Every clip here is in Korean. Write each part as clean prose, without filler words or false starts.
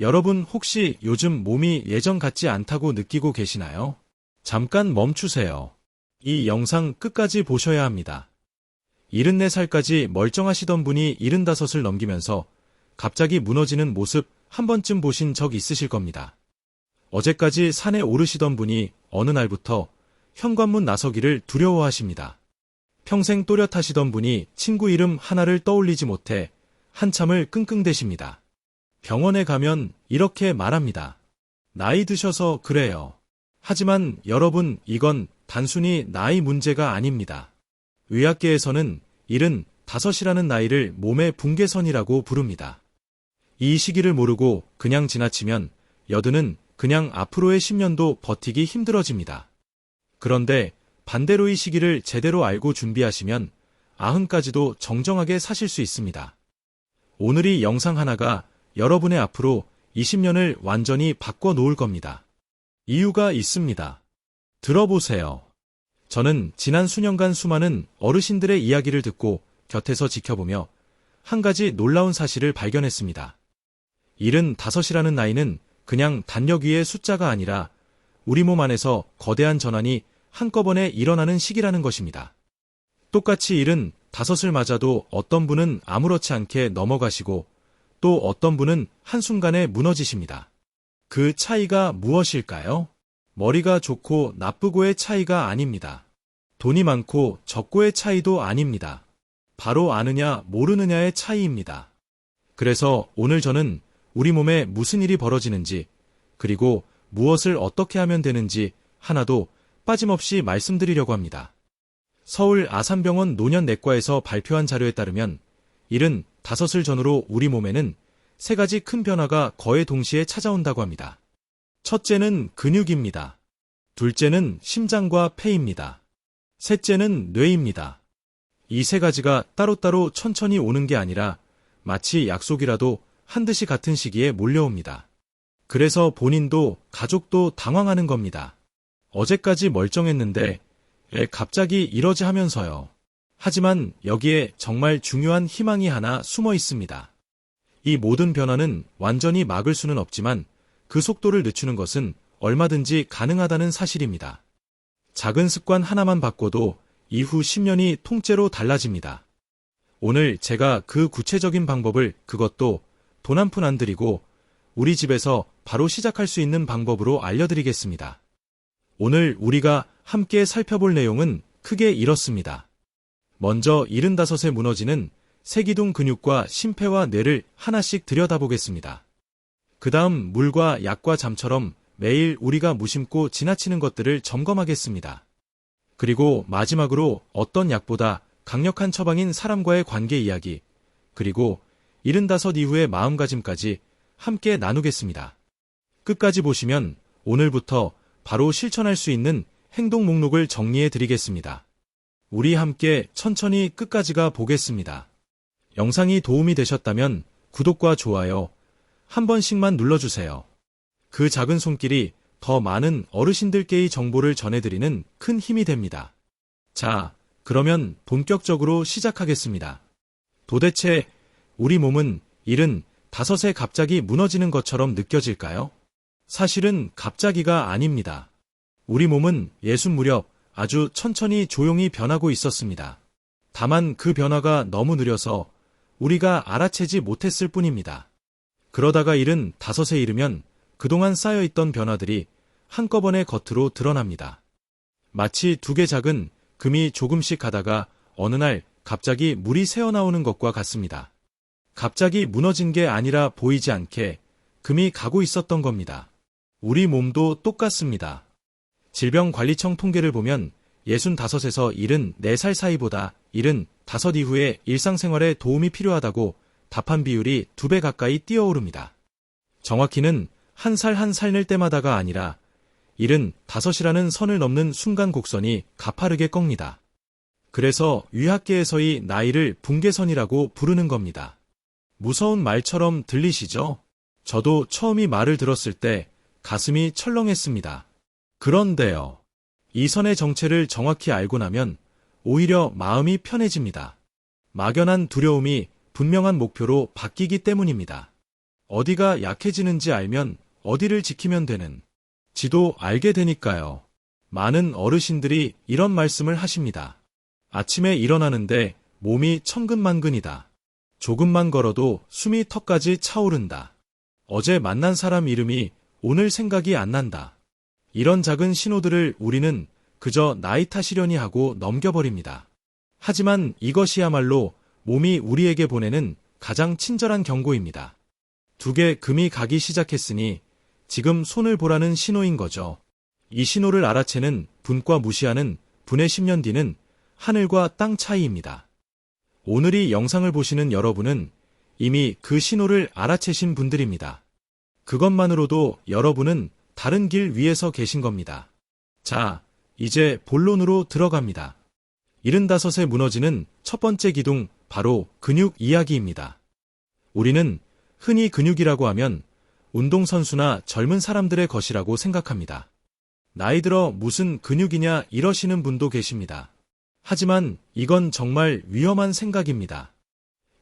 여러분 혹시 요즘 몸이 예전 같지 않다고 느끼고 계시나요? 잠깐 멈추세요. 이 영상 끝까지 보셔야 합니다. 74살까지 멀쩡하시던 분이 75을 넘기면서 갑자기 무너지는 모습 한 번쯤 보신 적 있으실 겁니다. 어제까지 산에 오르시던 분이 어느 날부터 현관문 나서기를 두려워하십니다. 평생 또렷하시던 분이 친구 이름 하나를 떠올리지 못해 한참을 끙끙대십니다. 병원에 가면 이렇게 말합니다. 나이 드셔서 그래요. 하지만 여러분, 이건 단순히 나이 문제가 아닙니다. 의학계에서는 75이라는 나이를 몸의 붕괴선이라고 부릅니다. 이 시기를 모르고 그냥 지나치면 80은 그냥 앞으로의 10년도 버티기 힘들어집니다. 그런데 반대로 이 시기를 제대로 알고 준비하시면 90까지도 정정하게 사실 수 있습니다. 오늘 이 영상 하나가 여러분의 앞으로 20년을 완전히 바꿔 놓을 겁니다. 이유가 있습니다. 들어보세요. 저는 지난 수년간 수많은 어르신들의 이야기를 듣고 곁에서 지켜보며 한 가지 놀라운 사실을 발견했습니다. 75이라는 나이는 그냥 단력 위의 숫자가 아니라 우리 몸 안에서 거대한 전환이 한꺼번에 일어나는 시기라는 것입니다. 똑같이 75을 맞아도 어떤 분은 아무렇지 않게 넘어가시고 또 어떤 분은 한순간에 무너지십니다. 그 차이가 무엇일까요? 머리가 좋고 나쁘고의 차이가 아닙니다. 돈이 많고 적고의 차이도 아닙니다. 바로 아느냐 모르느냐의 차이입니다. 그래서 오늘 저는 우리 몸에 무슨 일이 벌어지는지 그리고 무엇을 어떻게 하면 되는지 하나도 빠짐없이 말씀드리려고 합니다. 서울 아산병원 노년내과에서 발표한 자료에 따르면 75을 전후로 우리 몸에는 3가지 큰 변화가 거의 동시에 찾아온다고 합니다. 첫째는 근육입니다. 둘째는 심장과 폐입니다. 셋째는 뇌입니다. 이 3가지가 따로따로 천천히 오는 게 아니라 마치 약속이라도 한듯이 같은 시기에 몰려옵니다. 그래서 본인도 가족도 당황하는 겁니다. 어제까지 멀쩡했는데 왜 갑자기 이러지 하면서요. 하지만 여기에 정말 중요한 희망이 하나 숨어 있습니다. 이 모든 변화는 완전히 막을 수는 없지만 그 속도를 늦추는 것은 얼마든지 가능하다는 사실입니다. 작은 습관 하나만 바꿔도 이후 10년이 통째로 달라집니다. 오늘 제가 그 구체적인 방법을 그것도 돈 한 푼 안 들이고 우리 집에서 바로 시작할 수 있는 방법으로 알려드리겠습니다. 오늘 우리가 함께 살펴볼 내용은 크게 이렇습니다. 먼저 75에 무너지는 세기둥 근육과 심폐와 뇌를 하나씩 들여다보겠습니다. 그 다음 물과 약과 잠처럼 매일 우리가 무심코 지나치는 것들을 점검하겠습니다. 그리고 마지막으로 어떤 약보다 강력한 처방인 사람과의 관계 이야기, 그리고 75 이후의 마음가짐까지 함께 나누겠습니다. 끝까지 보시면 오늘부터 바로 실천할 수 있는 행동 목록을 정리해 드리겠습니다. 우리 함께 천천히 끝까지가 보겠습니다. 영상이 도움이 되셨다면 구독과 좋아요 한 번씩만 눌러주세요. 그 작은 손길이 더 많은 어르신들께의 정보를 전해드리는 큰 힘이 됩니다. 자, 그러면 본격적으로 시작하겠습니다. 도대체 우리 몸은 75에 갑자기 무너지는 것처럼 느껴질까요? 사실은 갑자기가 아닙니다. 우리 몸은 60 무렵 아주 천천히 조용히 변하고 있었습니다. 다만 그 변화가 너무 느려서 우리가 알아채지 못했을 뿐입니다. 그러다가 75에 이르면 그동안 쌓여있던 변화들이 한꺼번에 겉으로 드러납니다. 마치 2개 작은 금이 조금씩 가다가 어느 날 갑자기 물이 새어나오는 것과 같습니다. 갑자기 무너진 게 아니라 보이지 않게 금이 가고 있었던 겁니다. 우리 몸도 똑같습니다. 질병관리청 통계를 보면 65에서 74살 사이보다 75 이후에 일상생활에 도움이 필요하다고 답한 비율이 2배 가까이 뛰어오릅니다. 정확히는 한 살 한 살 낼 때마다가 아니라 75이라는 선을 넘는 순간 곡선이 가파르게 꺾니다. 그래서 의학계에서의 나이를 붕괴선이라고 부르는 겁니다. 무서운 말처럼 들리시죠? 저도 처음 이 말을 들었을 때 가슴이 철렁했습니다. 그런데요. 이 선의 정체를 정확히 알고 나면 오히려 마음이 편해집니다. 막연한 두려움이 분명한 목표로 바뀌기 때문입니다. 어디가 약해지는지 알면 어디를 지키면 되는 지도 알게 되니까요. 많은 어르신들이 이런 말씀을 하십니다. 아침에 일어나는데 몸이 천근만근이다. 조금만 걸어도 숨이 턱까지 차오른다. 어제 만난 사람 이름이 오늘 생각이 안 난다. 이런 작은 신호들을 우리는 그저 나이 탓이려니 하고 넘겨버립니다. 하지만 이것이야말로 몸이 우리에게 보내는 가장 친절한 경고입니다. 두 개 금이 가기 시작했으니 지금 손을 보라는 신호인 거죠. 이 신호를 알아채는 분과 무시하는 분의 10년 뒤는 하늘과 땅 차이입니다. 오늘 이 영상을 보시는 여러분은 이미 그 신호를 알아채신 분들입니다. 그것만으로도 여러분은 다른 길 위에서 계신 겁니다. 자, 이제 본론으로 들어갑니다. 75에 무너지는 첫 번째 기둥, 바로 근육 이야기입니다. 우리는 흔히 근육이라고 하면 운동선수나 젊은 사람들의 것이라고 생각합니다. 나이 들어 무슨 근육이냐 이러시는 분도 계십니다. 하지만 이건 정말 위험한 생각입니다.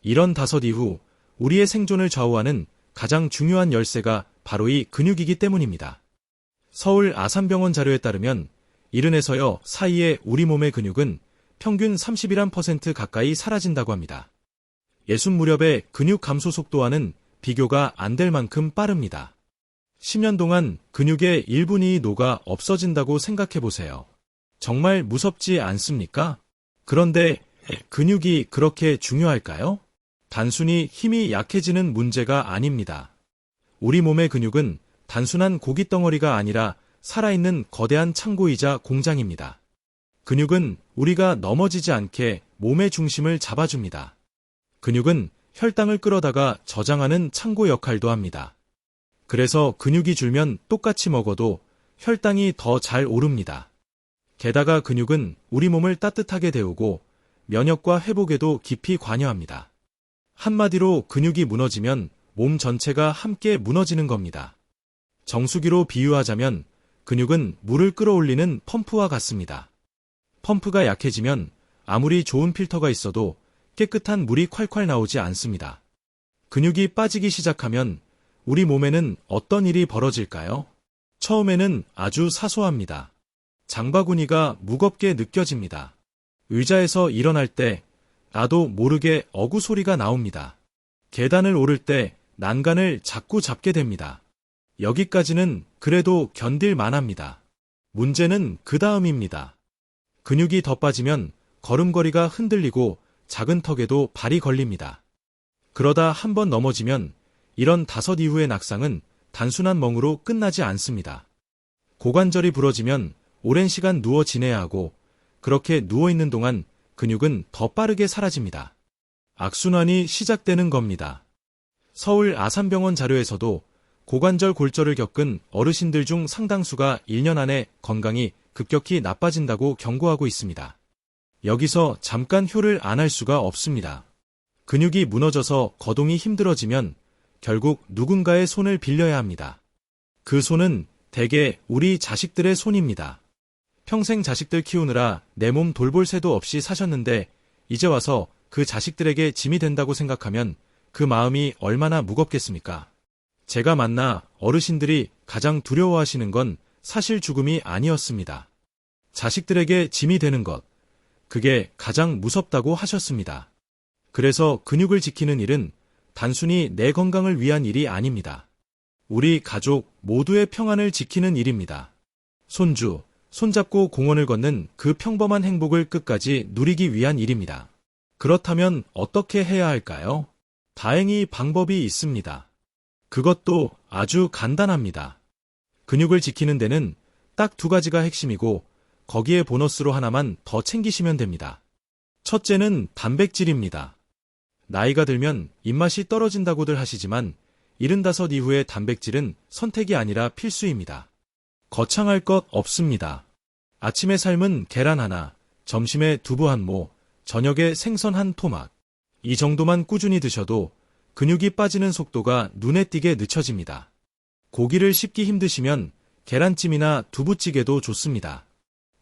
75 이후 우리의 생존을 좌우하는 가장 중요한 열쇠가 바로 이 근육이기 때문입니다. 서울 아산병원 자료에 따르면 70에서 사이의 우리 몸의 근육은 평균 31% 가까이 사라진다고 합니다. 60 무렵의 근육 감소 속도와는 비교가 안 될 만큼 빠릅니다. 10년 동안 근육의 1분의 2 녹아 없어진다고 생각해 보세요. 정말 무섭지 않습니까? 그런데 근육이 그렇게 중요할까요? 단순히 힘이 약해지는 문제가 아닙니다. 우리 몸의 근육은 단순한 고깃덩어리가 아니라 살아있는 거대한 창고이자 공장입니다. 근육은 우리가 넘어지지 않게 몸의 중심을 잡아줍니다. 근육은 혈당을 끌어다가 저장하는 창고 역할도 합니다. 그래서 근육이 줄면 똑같이 먹어도 혈당이 더 잘 오릅니다. 게다가 근육은 우리 몸을 따뜻하게 데우고 면역과 회복에도 깊이 관여합니다. 한마디로 근육이 무너지면 몸 전체가 함께 무너지는 겁니다. 정수기로 비유하자면 근육은 물을 끌어올리는 펌프와 같습니다. 펌프가 약해지면 아무리 좋은 필터가 있어도 깨끗한 물이 콸콸 나오지 않습니다. 근육이 빠지기 시작하면 우리 몸에는 어떤 일이 벌어질까요? 처음에는 아주 사소합니다. 장바구니가 무겁게 느껴집니다. 의자에서 일어날 때 나도 모르게 어구 소리가 나옵니다. 계단을 오를 때 난간을 자꾸 잡게 됩니다. 여기까지는 그래도 견딜 만합니다. 문제는 그 다음입니다. 근육이 더 빠지면 걸음걸이가 흔들리고 작은 턱에도 발이 걸립니다. 그러다 한번 넘어지면 이런 5 이후의 낙상은 단순한 멍으로 끝나지 않습니다. 고관절이 부러지면 오랜 시간 누워 지내야 하고 그렇게 누워있는 동안 근육은 더 빠르게 사라집니다. 악순환이 시작되는 겁니다. 서울 아산병원 자료에서도 고관절 골절을 겪은 어르신들 중 상당수가 1년 안에 건강이 급격히 나빠진다고 경고하고 있습니다. 여기서 잠깐 효를 안 할 수가 없습니다. 근육이 무너져서 거동이 힘들어지면 결국 누군가의 손을 빌려야 합니다. 그 손은 대개 우리 자식들의 손입니다. 평생 자식들 키우느라 내 몸 돌볼 새도 없이 사셨는데 이제 와서 그 자식들에게 짐이 된다고 생각하면 그 마음이 얼마나 무겁겠습니까? 제가 만나 어르신들이 가장 두려워하시는 건 사실 죽음이 아니었습니다. 자식들에게 짐이 되는 것, 그게 가장 무섭다고 하셨습니다. 그래서 근육을 지키는 일은 단순히 내 건강을 위한 일이 아닙니다. 우리 가족 모두의 평안을 지키는 일입니다. 손주, 손잡고 공원을 걷는 그 평범한 행복을 끝까지 누리기 위한 일입니다. 그렇다면 어떻게 해야 할까요? 다행히 방법이 있습니다. 그것도 아주 간단합니다. 근육을 지키는 데는 딱 2가지가 핵심이고 거기에 보너스로 하나만 더 챙기시면 됩니다. 첫째는 단백질입니다. 나이가 들면 입맛이 떨어진다고들 하시지만 75 이후의 단백질은 선택이 아니라 필수입니다. 거창할 것 없습니다. 아침에 삶은 계란 하나, 점심에 두부 한 모, 저녁에 생선 한 토막. 이 정도만 꾸준히 드셔도 근육이 빠지는 속도가 눈에 띄게 늦춰집니다. 고기를 씹기 힘드시면 계란찜이나 두부찌개도 좋습니다.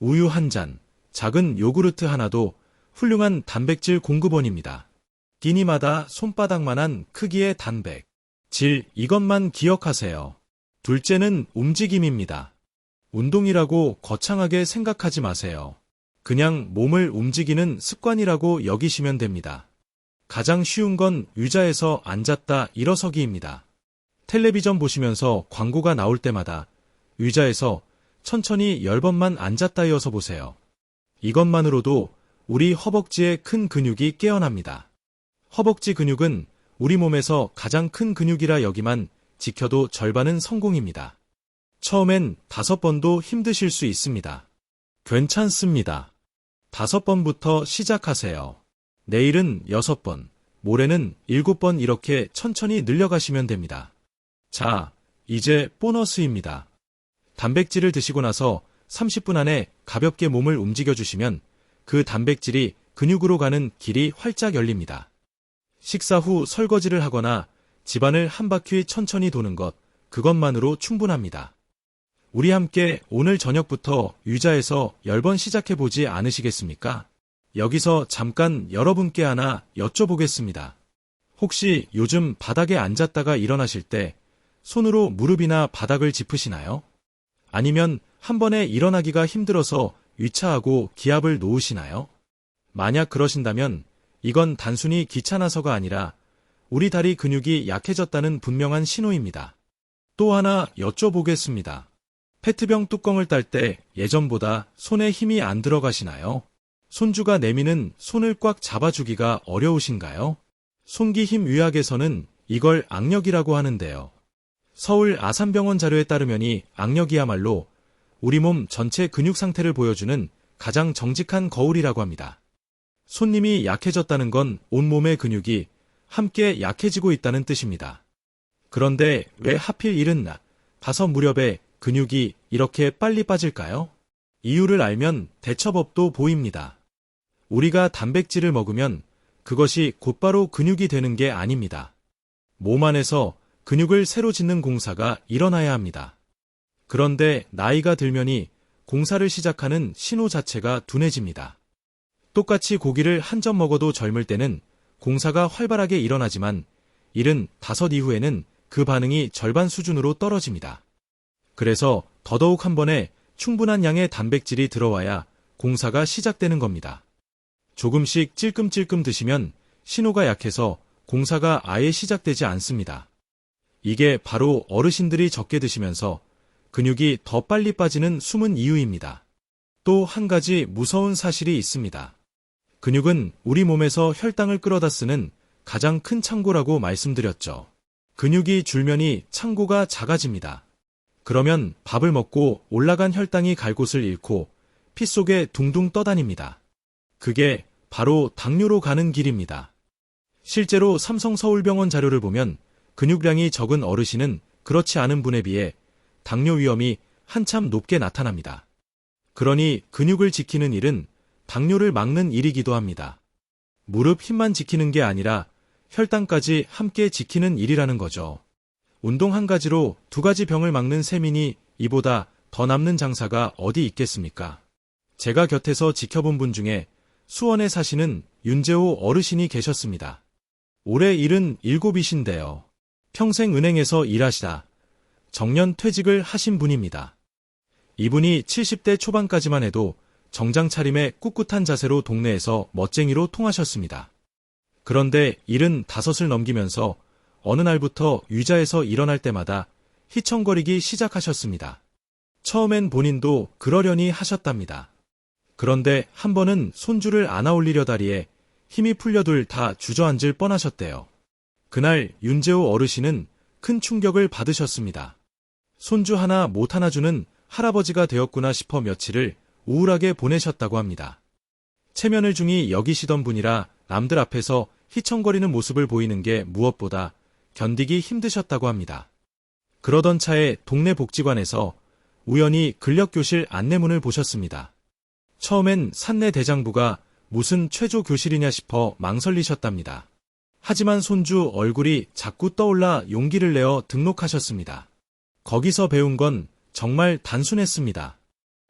우유 한 잔, 작은 요구르트 하나도 훌륭한 단백질 공급원입니다. 끼니마다 손바닥만한 크기의 단백. 질, 이것만 기억하세요. 둘째는 움직임입니다. 운동이라고 거창하게 생각하지 마세요. 그냥 몸을 움직이는 습관이라고 여기시면 됩니다. 가장 쉬운 건 의자에서 앉았다 일어서기입니다. 텔레비전 보시면서 광고가 나올 때마다 의자에서 천천히 10번만 앉았다 일어서 보세요. 이것만으로도 우리 허벅지의 큰 근육이 깨어납니다. 허벅지 근육은 우리 몸에서 가장 큰 근육이라 여기만 지켜도 절반은 성공입니다. 처음엔 5번도 힘드실 수 있습니다. 괜찮습니다. 5번부터 시작하세요. 내일은 6번, 모레는 7번 이렇게 천천히 늘려가시면 됩니다. 자, 이제 보너스입니다. 단백질을 드시고 나서 30분 안에 가볍게 몸을 움직여주시면 그 단백질이 근육으로 가는 길이 활짝 열립니다. 식사 후 설거지를 하거나 집안을 한 바퀴 천천히 도는 것, 그것만으로 충분합니다. 우리 함께 오늘 저녁부터 의자에서 10번 시작해보지 않으시겠습니까? 여기서 잠깐 여러분께 하나 여쭤보겠습니다. 혹시 요즘 바닥에 앉았다가 일어나실 때 손으로 무릎이나 바닥을 짚으시나요? 아니면 한 번에 일어나기가 힘들어서 위차하고 기압을 놓으시나요? 만약 그러신다면 이건 단순히 귀찮아서가 아니라 우리 다리 근육이 약해졌다는 분명한 신호입니다. 또 하나 여쭤보겠습니다. 페트병 뚜껑을 딸 때 예전보다 손에 힘이 안 들어가시나요? 손주가 내미는 손을 꽉 잡아주기가 어려우신가요? 손기 힘 의학에서는 이걸 악력이라고 하는데요. 서울 아산병원 자료에 따르면 이 악력이야말로 우리 몸 전체 근육 상태를 보여주는 가장 정직한 거울이라고 합니다. 손님이 약해졌다는 건 온몸의 근육이 함께 약해지고 있다는 뜻입니다. 그런데 왜 하필 이른 낮, 5 무렵에 근육이 이렇게 빨리 빠질까요? 이유를 알면 대처법도 보입니다. 우리가 단백질을 먹으면 그것이 곧바로 근육이 되는 게 아닙니다. 몸 안에서 근육을 새로 짓는 공사가 일어나야 합니다. 그런데 나이가 들면이 공사를 시작하는 신호 자체가 둔해집니다. 똑같이 고기를 한 점 먹어도 젊을 때는 공사가 활발하게 일어나지만 75 이후에는 그 반응이 절반 수준으로 떨어집니다. 그래서 더더욱 한 번에 충분한 양의 단백질이 들어와야 공사가 시작되는 겁니다. 조금씩 찔끔찔끔 드시면 신호가 약해서 공사가 아예 시작되지 않습니다. 이게 바로 어르신들이 적게 드시면서 근육이 더 빨리 빠지는 숨은 이유입니다. 또 한 가지 무서운 사실이 있습니다. 근육은 우리 몸에서 혈당을 끌어다 쓰는 가장 큰 창고라고 말씀드렸죠. 근육이 줄면이 창고가 작아집니다. 그러면 밥을 먹고 올라간 혈당이 갈 곳을 잃고 피 속에 둥둥 떠다닙니다. 그게 바로 당뇨로 가는 길입니다. 실제로 삼성서울병원 자료를 보면 근육량이 적은 어르신은 그렇지 않은 분에 비해 당뇨 위험이 한참 높게 나타납니다. 그러니 근육을 지키는 일은 당뇨를 막는 일이기도 합니다. 무릎 힘만 지키는 게 아니라 혈당까지 함께 지키는 일이라는 거죠. 운동 한 가지로 2가지 병을 막는 셈이니 이보다 더 남는 장사가 어디 있겠습니까? 제가 곁에서 지켜본 분 중에 수원에 사시는 윤재호 어르신이 계셨습니다. 올해 77이신데요. 평생 은행에서 일하시다 정년 퇴직을 하신 분입니다. 이분이 70대 초반까지만 해도 정장 차림에 꿋꿋한 자세로 동네에서 멋쟁이로 통하셨습니다. 그런데 75을 넘기면서 어느 날부터 의자에서 일어날 때마다 휘청거리기 시작하셨습니다. 처음엔 본인도 그러려니 하셨답니다. 그런데 한 번은 손주를 안아 올리려 다리에 힘이 풀려둘 다 주저앉을 뻔하셨대요. 그날 윤재호 어르신은 큰 충격을 받으셨습니다. 손주 하나 못 안아주는 할아버지가 되었구나 싶어 며칠을 우울하게 보내셨다고 합니다. 체면을 중히 여기시던 분이라 남들 앞에서 휘청거리는 모습을 보이는 게 무엇보다 견디기 힘드셨다고 합니다. 그러던 차에 동네 복지관에서 우연히 근력교실 안내문을 보셨습니다. 처음엔 산내 대장부가 무슨 최조 교실이냐 싶어 망설이셨답니다. 하지만 손주 얼굴이 자꾸 떠올라 용기를 내어 등록하셨습니다. 거기서 배운 건 정말 단순했습니다.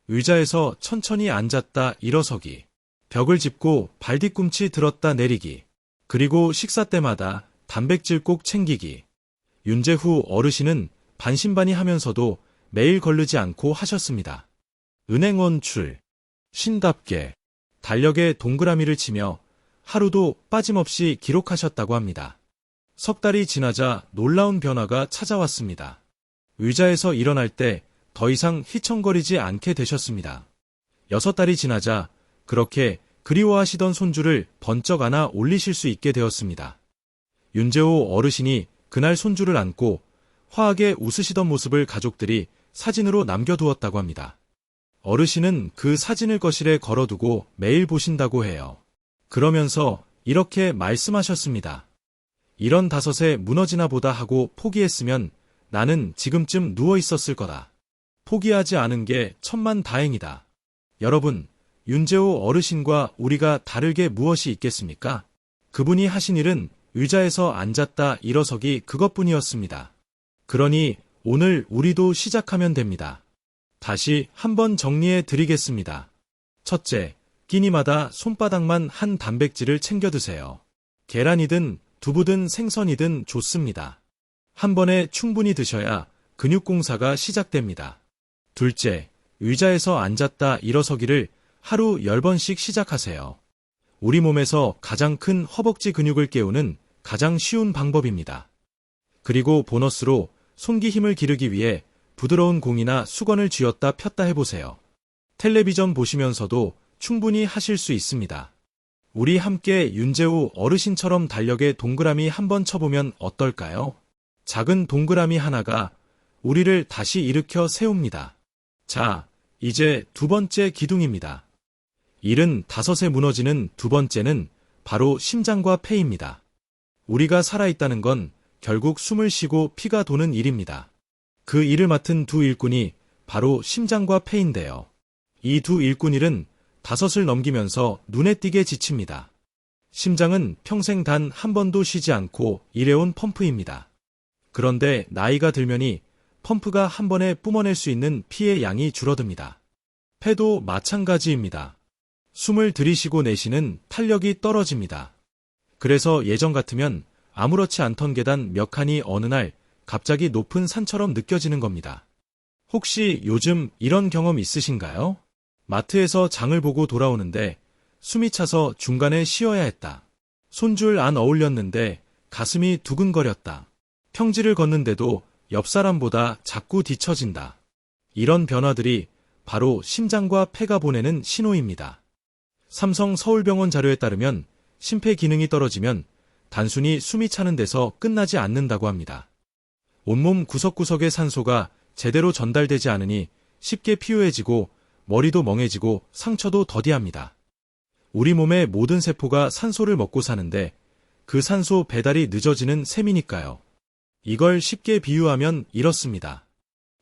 의자에서 천천히 앉았다 일어서기, 벽을 짚고 발 뒤꿈치 들었다 내리기, 그리고 식사 때마다 단백질 꼭 챙기기. 윤재후 어르신은 반신반의하면서도 매일 거르지 않고 하셨습니다. 은행원 출, 신답게, 달력에 동그라미를 치며 하루도 빠짐없이 기록하셨다고 합니다. 석 달이 지나자 놀라운 변화가 찾아왔습니다. 의자에서 일어날 때 더 이상 휘청거리지 않게 되셨습니다. 6달이 지나자 그렇게 그리워하시던 손주를 번쩍 안아 올리실 수 있게 되었습니다. 윤재호 어르신이 그날 손주를 안고 화하게 웃으시던 모습을 가족들이 사진으로 남겨두었다고 합니다. 어르신은 그 사진을 거실에 걸어두고 매일 보신다고 해요. 그러면서 이렇게 말씀하셨습니다. 이런 5에 무너지나 보다 하고 포기했으면 나는 지금쯤 누워 있었을 거다. 포기하지 않은 게 천만다행이다. 여러분, 윤재호 어르신과 우리가 다를 게 무엇이 있겠습니까? 그분이 하신 일은 의자에서 앉았다 일어서기 그것뿐이었습니다. 그러니 오늘 우리도 시작하면 됩니다. 다시 한번 정리해 드리겠습니다. 첫째, 끼니마다 손바닥만 한 단백질을 챙겨 드세요. 계란이든 두부든 생선이든 좋습니다. 한 번에 충분히 드셔야 근육공사가 시작됩니다. 둘째, 의자에서 앉았다 일어서기를 하루 10번씩 시작하세요. 우리 몸에서 가장 큰 허벅지 근육을 깨우는 가장 쉬운 방법입니다. 그리고 보너스로 손기 힘을 기르기 위해 부드러운 공이나 수건을 쥐었다 폈다 해보세요. 텔레비전 보시면서도 충분히 하실 수 있습니다. 우리 함께 윤재호 어르신처럼 달력에 동그라미 한번 쳐보면 어떨까요? 작은 동그라미 하나가 우리를 다시 일으켜 세웁니다. 자, 이제 2번째 기둥입니다. 75에 무너지는 2번째는 바로 심장과 폐입니다. 우리가 살아있다는 건 결국 숨을 쉬고 피가 도는 일입니다. 그 일을 맡은 두 일꾼이 바로 심장과 폐인데요. 이 두 일꾼 일은 5을 넘기면서 눈에 띄게 지칩니다. 심장은 평생 단 한 번도 쉬지 않고 일해온 펌프입니다. 그런데 나이가 들면이 펌프가 한 번에 뿜어낼 수 있는 피의 양이 줄어듭니다. 폐도 마찬가지입니다. 숨을 들이쉬고 내쉬는 탄력이 떨어집니다. 그래서 예전 같으면 아무렇지 않던 계단 몇 칸이 어느 날 갑자기 높은 산처럼 느껴지는 겁니다. 혹시 요즘 이런 경험 있으신가요? 마트에서 장을 보고 돌아오는데 숨이 차서 중간에 쉬어야 했다. 손줄 안 어울렸는데 가슴이 두근거렸다. 평지를 걷는데도 옆 사람보다 자꾸 뒤처진다. 이런 변화들이 바로 심장과 폐가 보내는 신호입니다. 삼성 서울병원 자료에 따르면 심폐 기능이 떨어지면 단순히 숨이 차는 데서 끝나지 않는다고 합니다. 온몸 구석구석의 산소가 제대로 전달되지 않으니 쉽게 피로해지고 머리도 멍해지고 상처도 더디합니다. 우리 몸의 모든 세포가 산소를 먹고 사는데 그 산소 배달이 늦어지는 셈이니까요. 이걸 쉽게 비유하면 이렇습니다.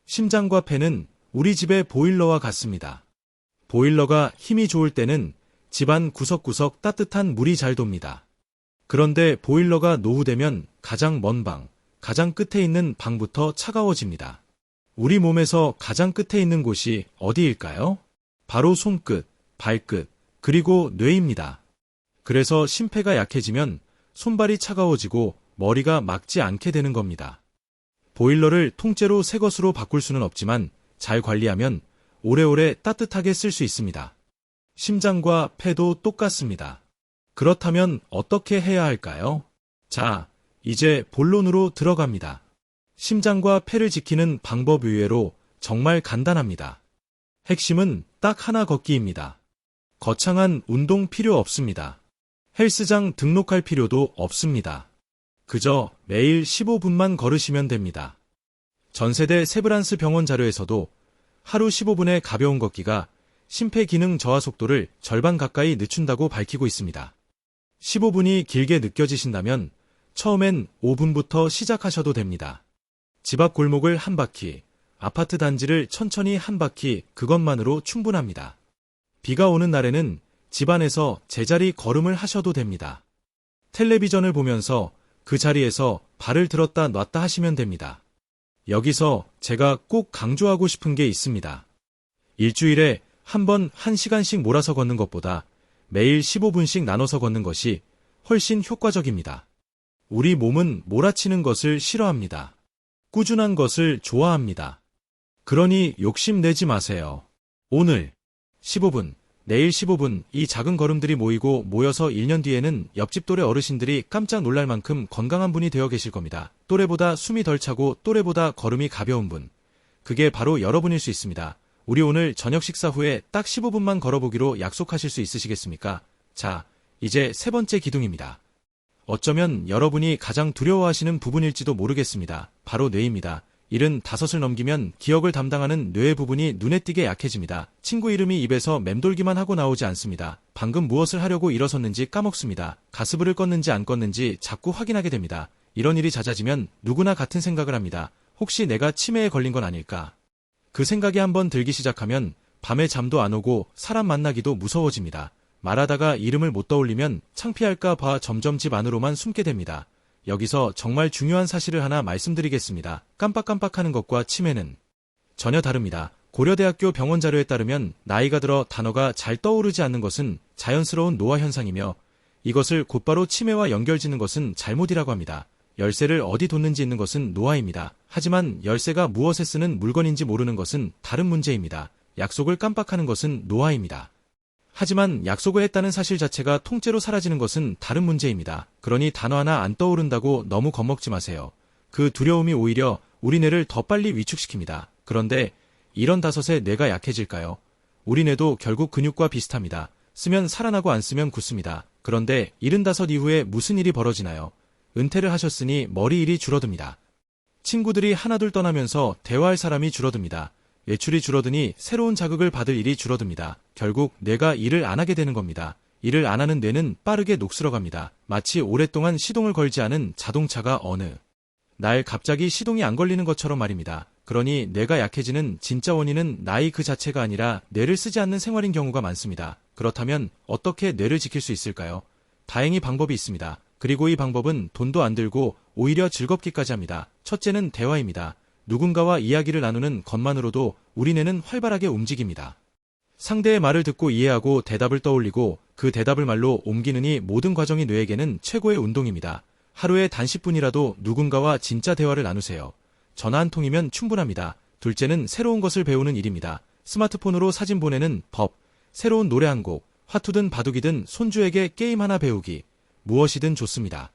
심장과 폐는 우리 집의 보일러와 같습니다. 보일러가 힘이 좋을 때는 집안 구석구석 따뜻한 물이 잘 돕니다. 그런데 보일러가 노후되면 가장 먼 방, 가장 끝에 있는 방부터 차가워집니다. 우리 몸에서 가장 끝에 있는 곳이 어디일까요? 바로 손끝, 발끝, 그리고 뇌입니다. 그래서 심폐가 약해지면 손발이 차가워지고 머리가 막지 않게 되는 겁니다. 보일러를 통째로 새 것으로 바꿀 수는 없지만 잘 관리하면 오래오래 따뜻하게 쓸 수 있습니다. 심장과 폐도 똑같습니다. 그렇다면 어떻게 해야 할까요? 자, 이제 본론으로 들어갑니다. 심장과 폐를 지키는 방법 의외로 정말 간단합니다. 핵심은 딱 하나 걷기입니다. 거창한 운동 필요 없습니다. 헬스장 등록할 필요도 없습니다. 그저 매일 15분만 걸으시면 됩니다. 전세대 세브란스 병원 자료에서도 하루 15분의 가벼운 걷기가 심폐기능 저하 속도를 절반 가까이 늦춘다고 밝히고 있습니다. 15분이 길게 느껴지신다면 처음엔 5분부터 시작하셔도 됩니다. 집 앞 골목을 한 바퀴, 아파트 단지를 천천히 한 바퀴, 그것만으로 충분합니다. 비가 오는 날에는 집 안에서 제자리 걸음을 하셔도 됩니다. 텔레비전을 보면서 그 자리에서 발을 들었다 놨다 하시면 됩니다. 여기서 제가 꼭 강조하고 싶은 게 있습니다. 일주일에 한 번 1시간씩 몰아서 걷는 것보다 매일 15분씩 나눠서 걷는 것이 훨씬 효과적입니다. 우리 몸은 몰아치는 것을 싫어합니다. 꾸준한 것을 좋아합니다. 그러니 욕심내지 마세요. 오늘 15분, 내일 15분 이 작은 걸음들이 모여서 1년 뒤에는 옆집 또래 어르신들이 깜짝 놀랄 만큼 건강한 분이 되어 계실 겁니다. 또래보다 숨이 덜 차고 또래보다 걸음이 가벼운 분. 그게 바로 여러분일 수 있습니다. 우리 오늘 저녁 식사 후에 딱 15분만 걸어보기로 약속하실 수 있으시겠습니까? 자, 이제 세 번째 기둥입니다. 어쩌면 여러분이 가장 두려워하시는 부분일지도 모르겠습니다. 바로 뇌입니다. 75을 넘기면 기억을 담당하는 뇌의 부분이 눈에 띄게 약해집니다. 친구 이름이 입에서 맴돌기만 하고 나오지 않습니다. 방금 무엇을 하려고 일어섰는지 까먹습니다. 가스불을 껐는지 안 껐는지 자꾸 확인하게 됩니다. 이런 일이 잦아지면 누구나 같은 생각을 합니다. 혹시 내가 치매에 걸린 건 아닐까? 그 생각이 한번 들기 시작하면 밤에 잠도 안 오고 사람 만나기도 무서워집니다. 말하다가 이름을 못 떠올리면 창피할까 봐 점점 집 안으로만 숨게 됩니다. 여기서 정말 중요한 사실을 하나 말씀드리겠습니다. 깜빡깜빡하는 것과 치매는 전혀 다릅니다. 고려대학교 병원 자료에 따르면 나이가 들어 단어가 잘 떠오르지 않는 것은 자연스러운 노화 현상이며 이것을 곧바로 치매와 연결짓는 것은 잘못이라고 합니다. 열쇠를 어디 뒀는지 있는 것은 노화입니다. 하지만 열쇠가 무엇에 쓰는 물건인지 모르는 것은 다른 문제입니다. 약속을 깜빡하는 것은 노화입니다. 하지만 약속을 했다는 사실 자체가 통째로 사라지는 것은 다른 문제입니다. 그러니 단어 하나 안 떠오른다고 너무 겁먹지 마세요. 그 두려움이 오히려 우리 뇌를 더 빨리 위축시킵니다. 그런데 이런 다섯에 뇌가 약해질까요? 우리 뇌도 결국 근육과 비슷합니다. 쓰면 살아나고 안 쓰면 굳습니다. 그런데 75 이후에 무슨 일이 벌어지나요? 은퇴를 하셨으니 머리 일이 줄어듭니다. 친구들이 하나둘 떠나면서 대화할 사람이 줄어듭니다. 외출이 줄어드니 새로운 자극을 받을 일이 줄어듭니다. 결국 뇌가 일을 안 하게 되는 겁니다. 일을 안 하는 뇌는 빠르게 녹슬어갑니다. 마치 오랫동안 시동을 걸지 않은 자동차가 어느 날 갑자기 시동이 안 걸리는 것처럼 말입니다. 그러니 뇌가 약해지는 진짜 원인은 나이 그 자체가 아니라 뇌를 쓰지 않는 생활인 경우가 많습니다. 그렇다면 어떻게 뇌를 지킬 수 있을까요? 다행히 방법이 있습니다. 그리고 이 방법은 돈도 안 들고 오히려 즐겁기까지 합니다. 첫째는 대화입니다. 누군가와 이야기를 나누는 것만으로도 우리 뇌는 활발하게 움직입니다. 상대의 말을 듣고 이해하고 대답을 떠올리고 그 대답을 말로 옮기는 이 모든 과정이 뇌에게는 최고의 운동입니다. 하루에 단 10분이라도 누군가와 진짜 대화를 나누세요. 전화 한 통이면 충분합니다. 둘째는 새로운 것을 배우는 일입니다. 스마트폰으로 사진 보내는 법, 새로운 노래 한 곡, 화투든 바둑이든 손주에게 게임 하나 배우기, 무엇이든 좋습니다.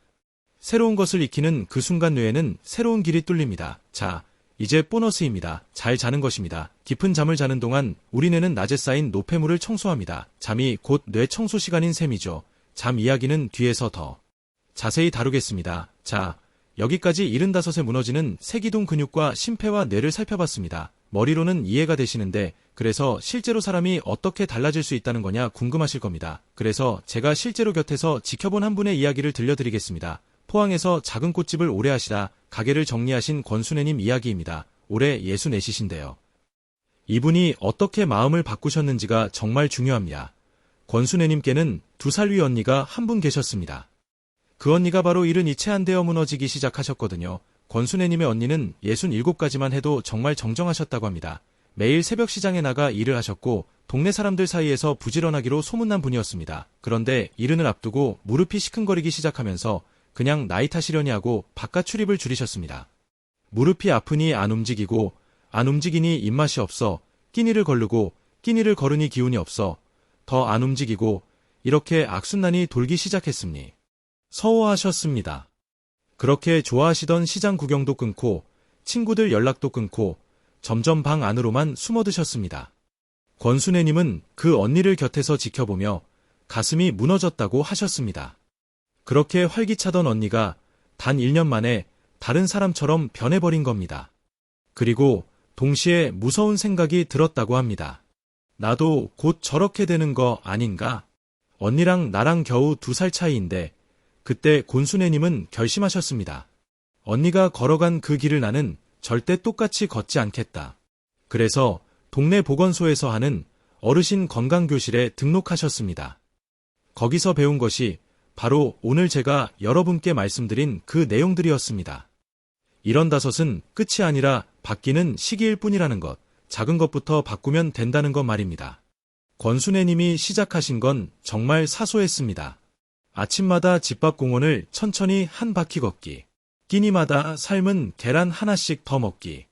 새로운 것을 익히는 그 순간 뇌에는 새로운 길이 뚫립니다. 자, 이제 보너스입니다. 잘 자는 것입니다. 깊은 잠을 자는 동안 우리 뇌는 낮에 쌓인 노폐물을 청소합니다. 잠이 곧 뇌 청소 시간인 셈이죠. 잠 이야기는 뒤에서 더 자세히 다루겠습니다. 자, 여기까지 75에 무너지는 세기둥 근육과 심폐와 뇌를 살펴봤습니다. 머리로는 이해가 되시는데 그래서 실제로 사람이 어떻게 달라질 수 있다는 거냐 궁금하실 겁니다. 그래서 제가 실제로 곁에서 지켜본 한 분의 이야기를 들려드리겠습니다. 포항에서 작은 꽃집을 오래 하시다 가게를 정리하신 권순애님 이야기입니다. 올해 64이신데요. 이분이 어떻게 마음을 바꾸셨는지가 정말 중요합니다. 권순애님께는 2살 위 언니가 한 분 계셨습니다. 그 언니가 바로 일은 이체 안 되어 무너지기 시작하셨거든요. 권순애님의 언니는 67까지만 해도 정말 정정하셨다고 합니다. 매일 새벽 시장에 나가 일을 하셨고 동네 사람들 사이에서 부지런하기로 소문난 분이었습니다. 그런데 이른을 앞두고 무릎이 시큰거리기 시작하면서 그냥 나이 탓이려니 하고 바깥 출입을 줄이셨습니다. 무릎이 아프니 안 움직이고 안 움직이니 입맛이 없어 끼니를 거르고 끼니를 거르니 기운이 없어 더 안 움직이고 이렇게 악순환이 돌기 시작했습니. 서워하셨습니다. 그렇게 좋아하시던 시장 구경도 끊고 친구들 연락도 끊고 점점 방 안으로만 숨어드셨습니다. 권순애님은 그 언니를 곁에서 지켜보며 가슴이 무너졌다고 하셨습니다. 그렇게 활기차던 언니가 단 1년 만에 다른 사람처럼 변해버린 겁니다. 그리고 동시에 무서운 생각이 들었다고 합니다. 나도 곧 저렇게 되는 거 아닌가? 언니랑 나랑 겨우 2살 차이인데 그때 권순애님은 결심하셨습니다. 언니가 걸어간 그 길을 나는 절대 똑같이 걷지 않겠다. 그래서 동네 보건소에서 하는 어르신 건강교실에 등록하셨습니다. 거기서 배운 것이 바로 오늘 제가 여러분께 말씀드린 그 내용들이었습니다. 이런 다섯은 끝이 아니라 바뀌는 시기일 뿐이라는 것, 작은 것부터 바꾸면 된다는 것 말입니다. 권순애님이 시작하신 건 정말 사소했습니다. 아침마다 집 밖 공원을 천천히 한 바퀴 걷기. 끼니마다 삶은 계란 하나씩 더 먹기.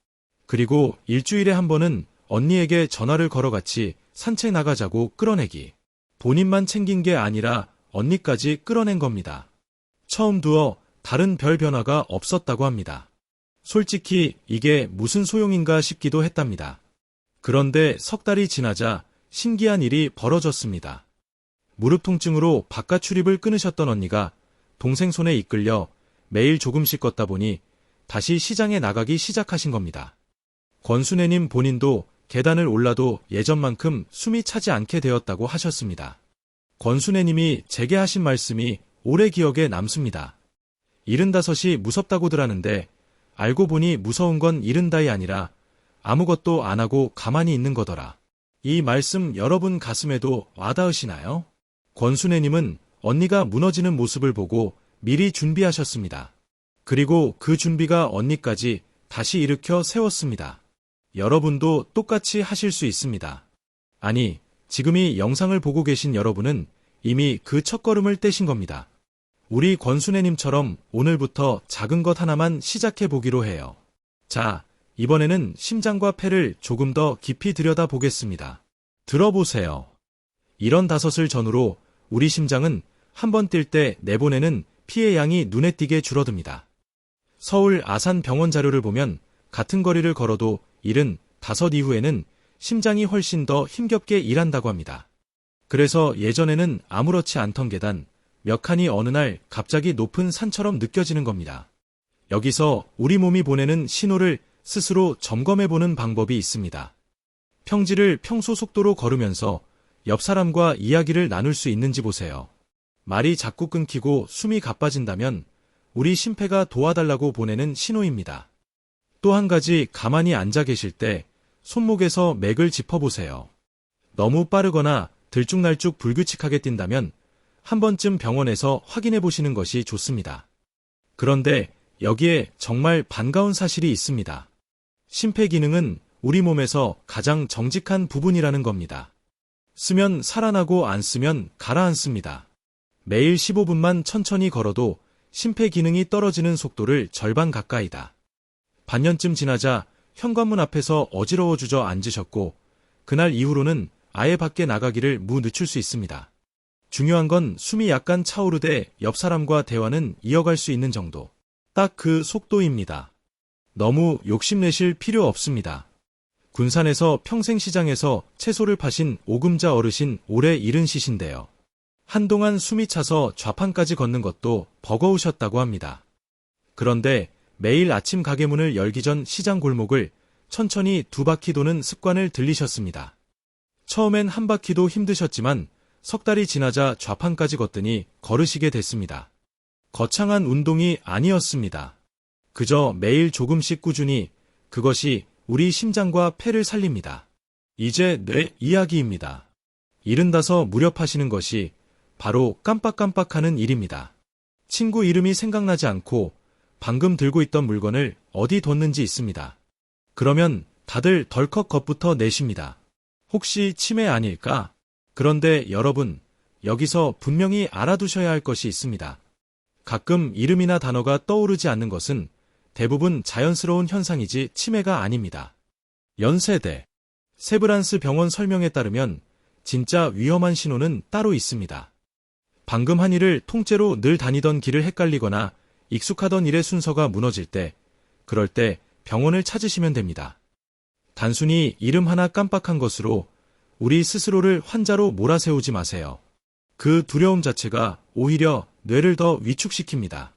그리고 일주일에 한 번은 언니에게 전화를 걸어 같이 산책 나가자고 끌어내기. 본인만 챙긴 게 아니라 언니까지 끌어낸 겁니다. 처음 두어 다른 별 변화가 없었다고 합니다. 솔직히 이게 무슨 소용인가 싶기도 했답니다. 그런데 석 달이 지나자 신기한 일이 벌어졌습니다. 무릎 통증으로 바깥 출입을 끊으셨던 언니가 동생 손에 이끌려 매일 조금씩 걷다 보니 다시 시장에 나가기 시작하신 겁니다. 권순애님 본인도 계단을 올라도 예전만큼 숨이 차지 않게 되었다고 하셨습니다. 권순애님이 제게 하신 말씀이 오래 기억에 남습니다. 75이 무섭다고들 하는데 알고 보니 무서운 건 70이 아니라 아무것도 안 하고 가만히 있는 거더라. 이 말씀 여러분 가슴에도 와닿으시나요? 권순애님은 언니가 무너지는 모습을 보고 미리 준비하셨습니다. 그리고 그 준비가 언니까지 다시 일으켜 세웠습니다. 여러분도 똑같이 하실 수 있습니다. 아니, 지금 이 영상을 보고 계신 여러분은 이미 그 첫걸음을 떼신 겁니다. 우리 권순애님처럼 오늘부터 작은 것 하나만 시작해 보기로 해요. 자, 이번에는 심장과 폐를 조금 더 깊이 들여다보겠습니다. 들어보세요. 이런 5을 전후로 우리 심장은 한 번 뛸 때 내보내는 피의 양이 눈에 띄게 줄어듭니다. 서울 아산병원 자료를 보면 같은 거리를 걸어도 75 이후에는 심장이 훨씬 더 힘겹게 일한다고 합니다. 그래서 예전에는 아무렇지 않던 계단, 몇 칸이 어느 날 갑자기 높은 산처럼 느껴지는 겁니다. 여기서 우리 몸이 보내는 신호를 스스로 점검해보는 방법이 있습니다. 평지를 평소 속도로 걸으면서 옆 사람과 이야기를 나눌 수 있는지 보세요. 말이 자꾸 끊기고 숨이 가빠진다면 우리 심폐가 도와달라고 보내는 신호입니다. 또 한 가지 가만히 앉아 계실 때 손목에서 맥을 짚어보세요. 너무 빠르거나 들쭉날쭉 불규칙하게 뛴다면 한 번쯤 병원에서 확인해 보시는 것이 좋습니다. 그런데 여기에 정말 반가운 사실이 있습니다. 심폐 기능은 우리 몸에서 가장 정직한 부분이라는 겁니다. 쓰면 살아나고 안 쓰면 가라앉습니다. 매일 15분만 천천히 걸어도 심폐 기능이 떨어지는 속도를 절반 가까이다. 반년쯤 지나자 현관문 앞에서 어지러워 주저앉으셨고 그날 이후로는 아예 밖에 나가기를 무늦출 수 있습니다. 중요한 건 숨이 약간 차오르되 옆 사람과 대화는 이어갈 수 있는 정도. 딱 그 속도입니다. 너무 욕심내실 필요 없습니다. 군산에서 평생시장에서 채소를 파신 오금자 어르신 올해 70이신데요. 한동안 숨이 차서 좌판까지 걷는 것도 버거우셨다고 합니다. 그런데 매일 아침 가게 문을 열기 전 시장 골목을 천천히 2바퀴 도는 습관을 들이셨습니다. 처음엔 한 바퀴도 힘드셨지만 석 달이 지나자 좌판까지 걷더니 걸으시게 됐습니다. 거창한 운동이 아니었습니다. 그저 매일 조금씩 꾸준히 그것이 우리 심장과 폐를 살립니다. 이제 뇌 이야기입니다. 75 무렵하시는 것이 바로 깜빡깜빡하는 일입니다. 친구 이름이 생각나지 않고 방금 들고 있던 물건을 어디 뒀는지 있습니다. 그러면 다들 덜컥 겁부터 내십니다. 혹시 치매 아닐까? 그런데 여러분, 여기서 분명히 알아두셔야 할 것이 있습니다. 가끔 이름이나 단어가 떠오르지 않는 것은 대부분 자연스러운 현상이지 치매가 아닙니다. 연세대 세브란스 병원 설명에 따르면 진짜 위험한 신호는 따로 있습니다. 방금 한 일을 통째로 늘 다니던 길을 헷갈리거나 익숙하던 일의 순서가 무너질 때, 그럴 때 병원을 찾으시면 됩니다. 단순히 이름 하나 깜빡한 것으로 우리 스스로를 환자로 몰아세우지 마세요. 그 두려움 자체가 오히려 뇌를 더 위축시킵니다.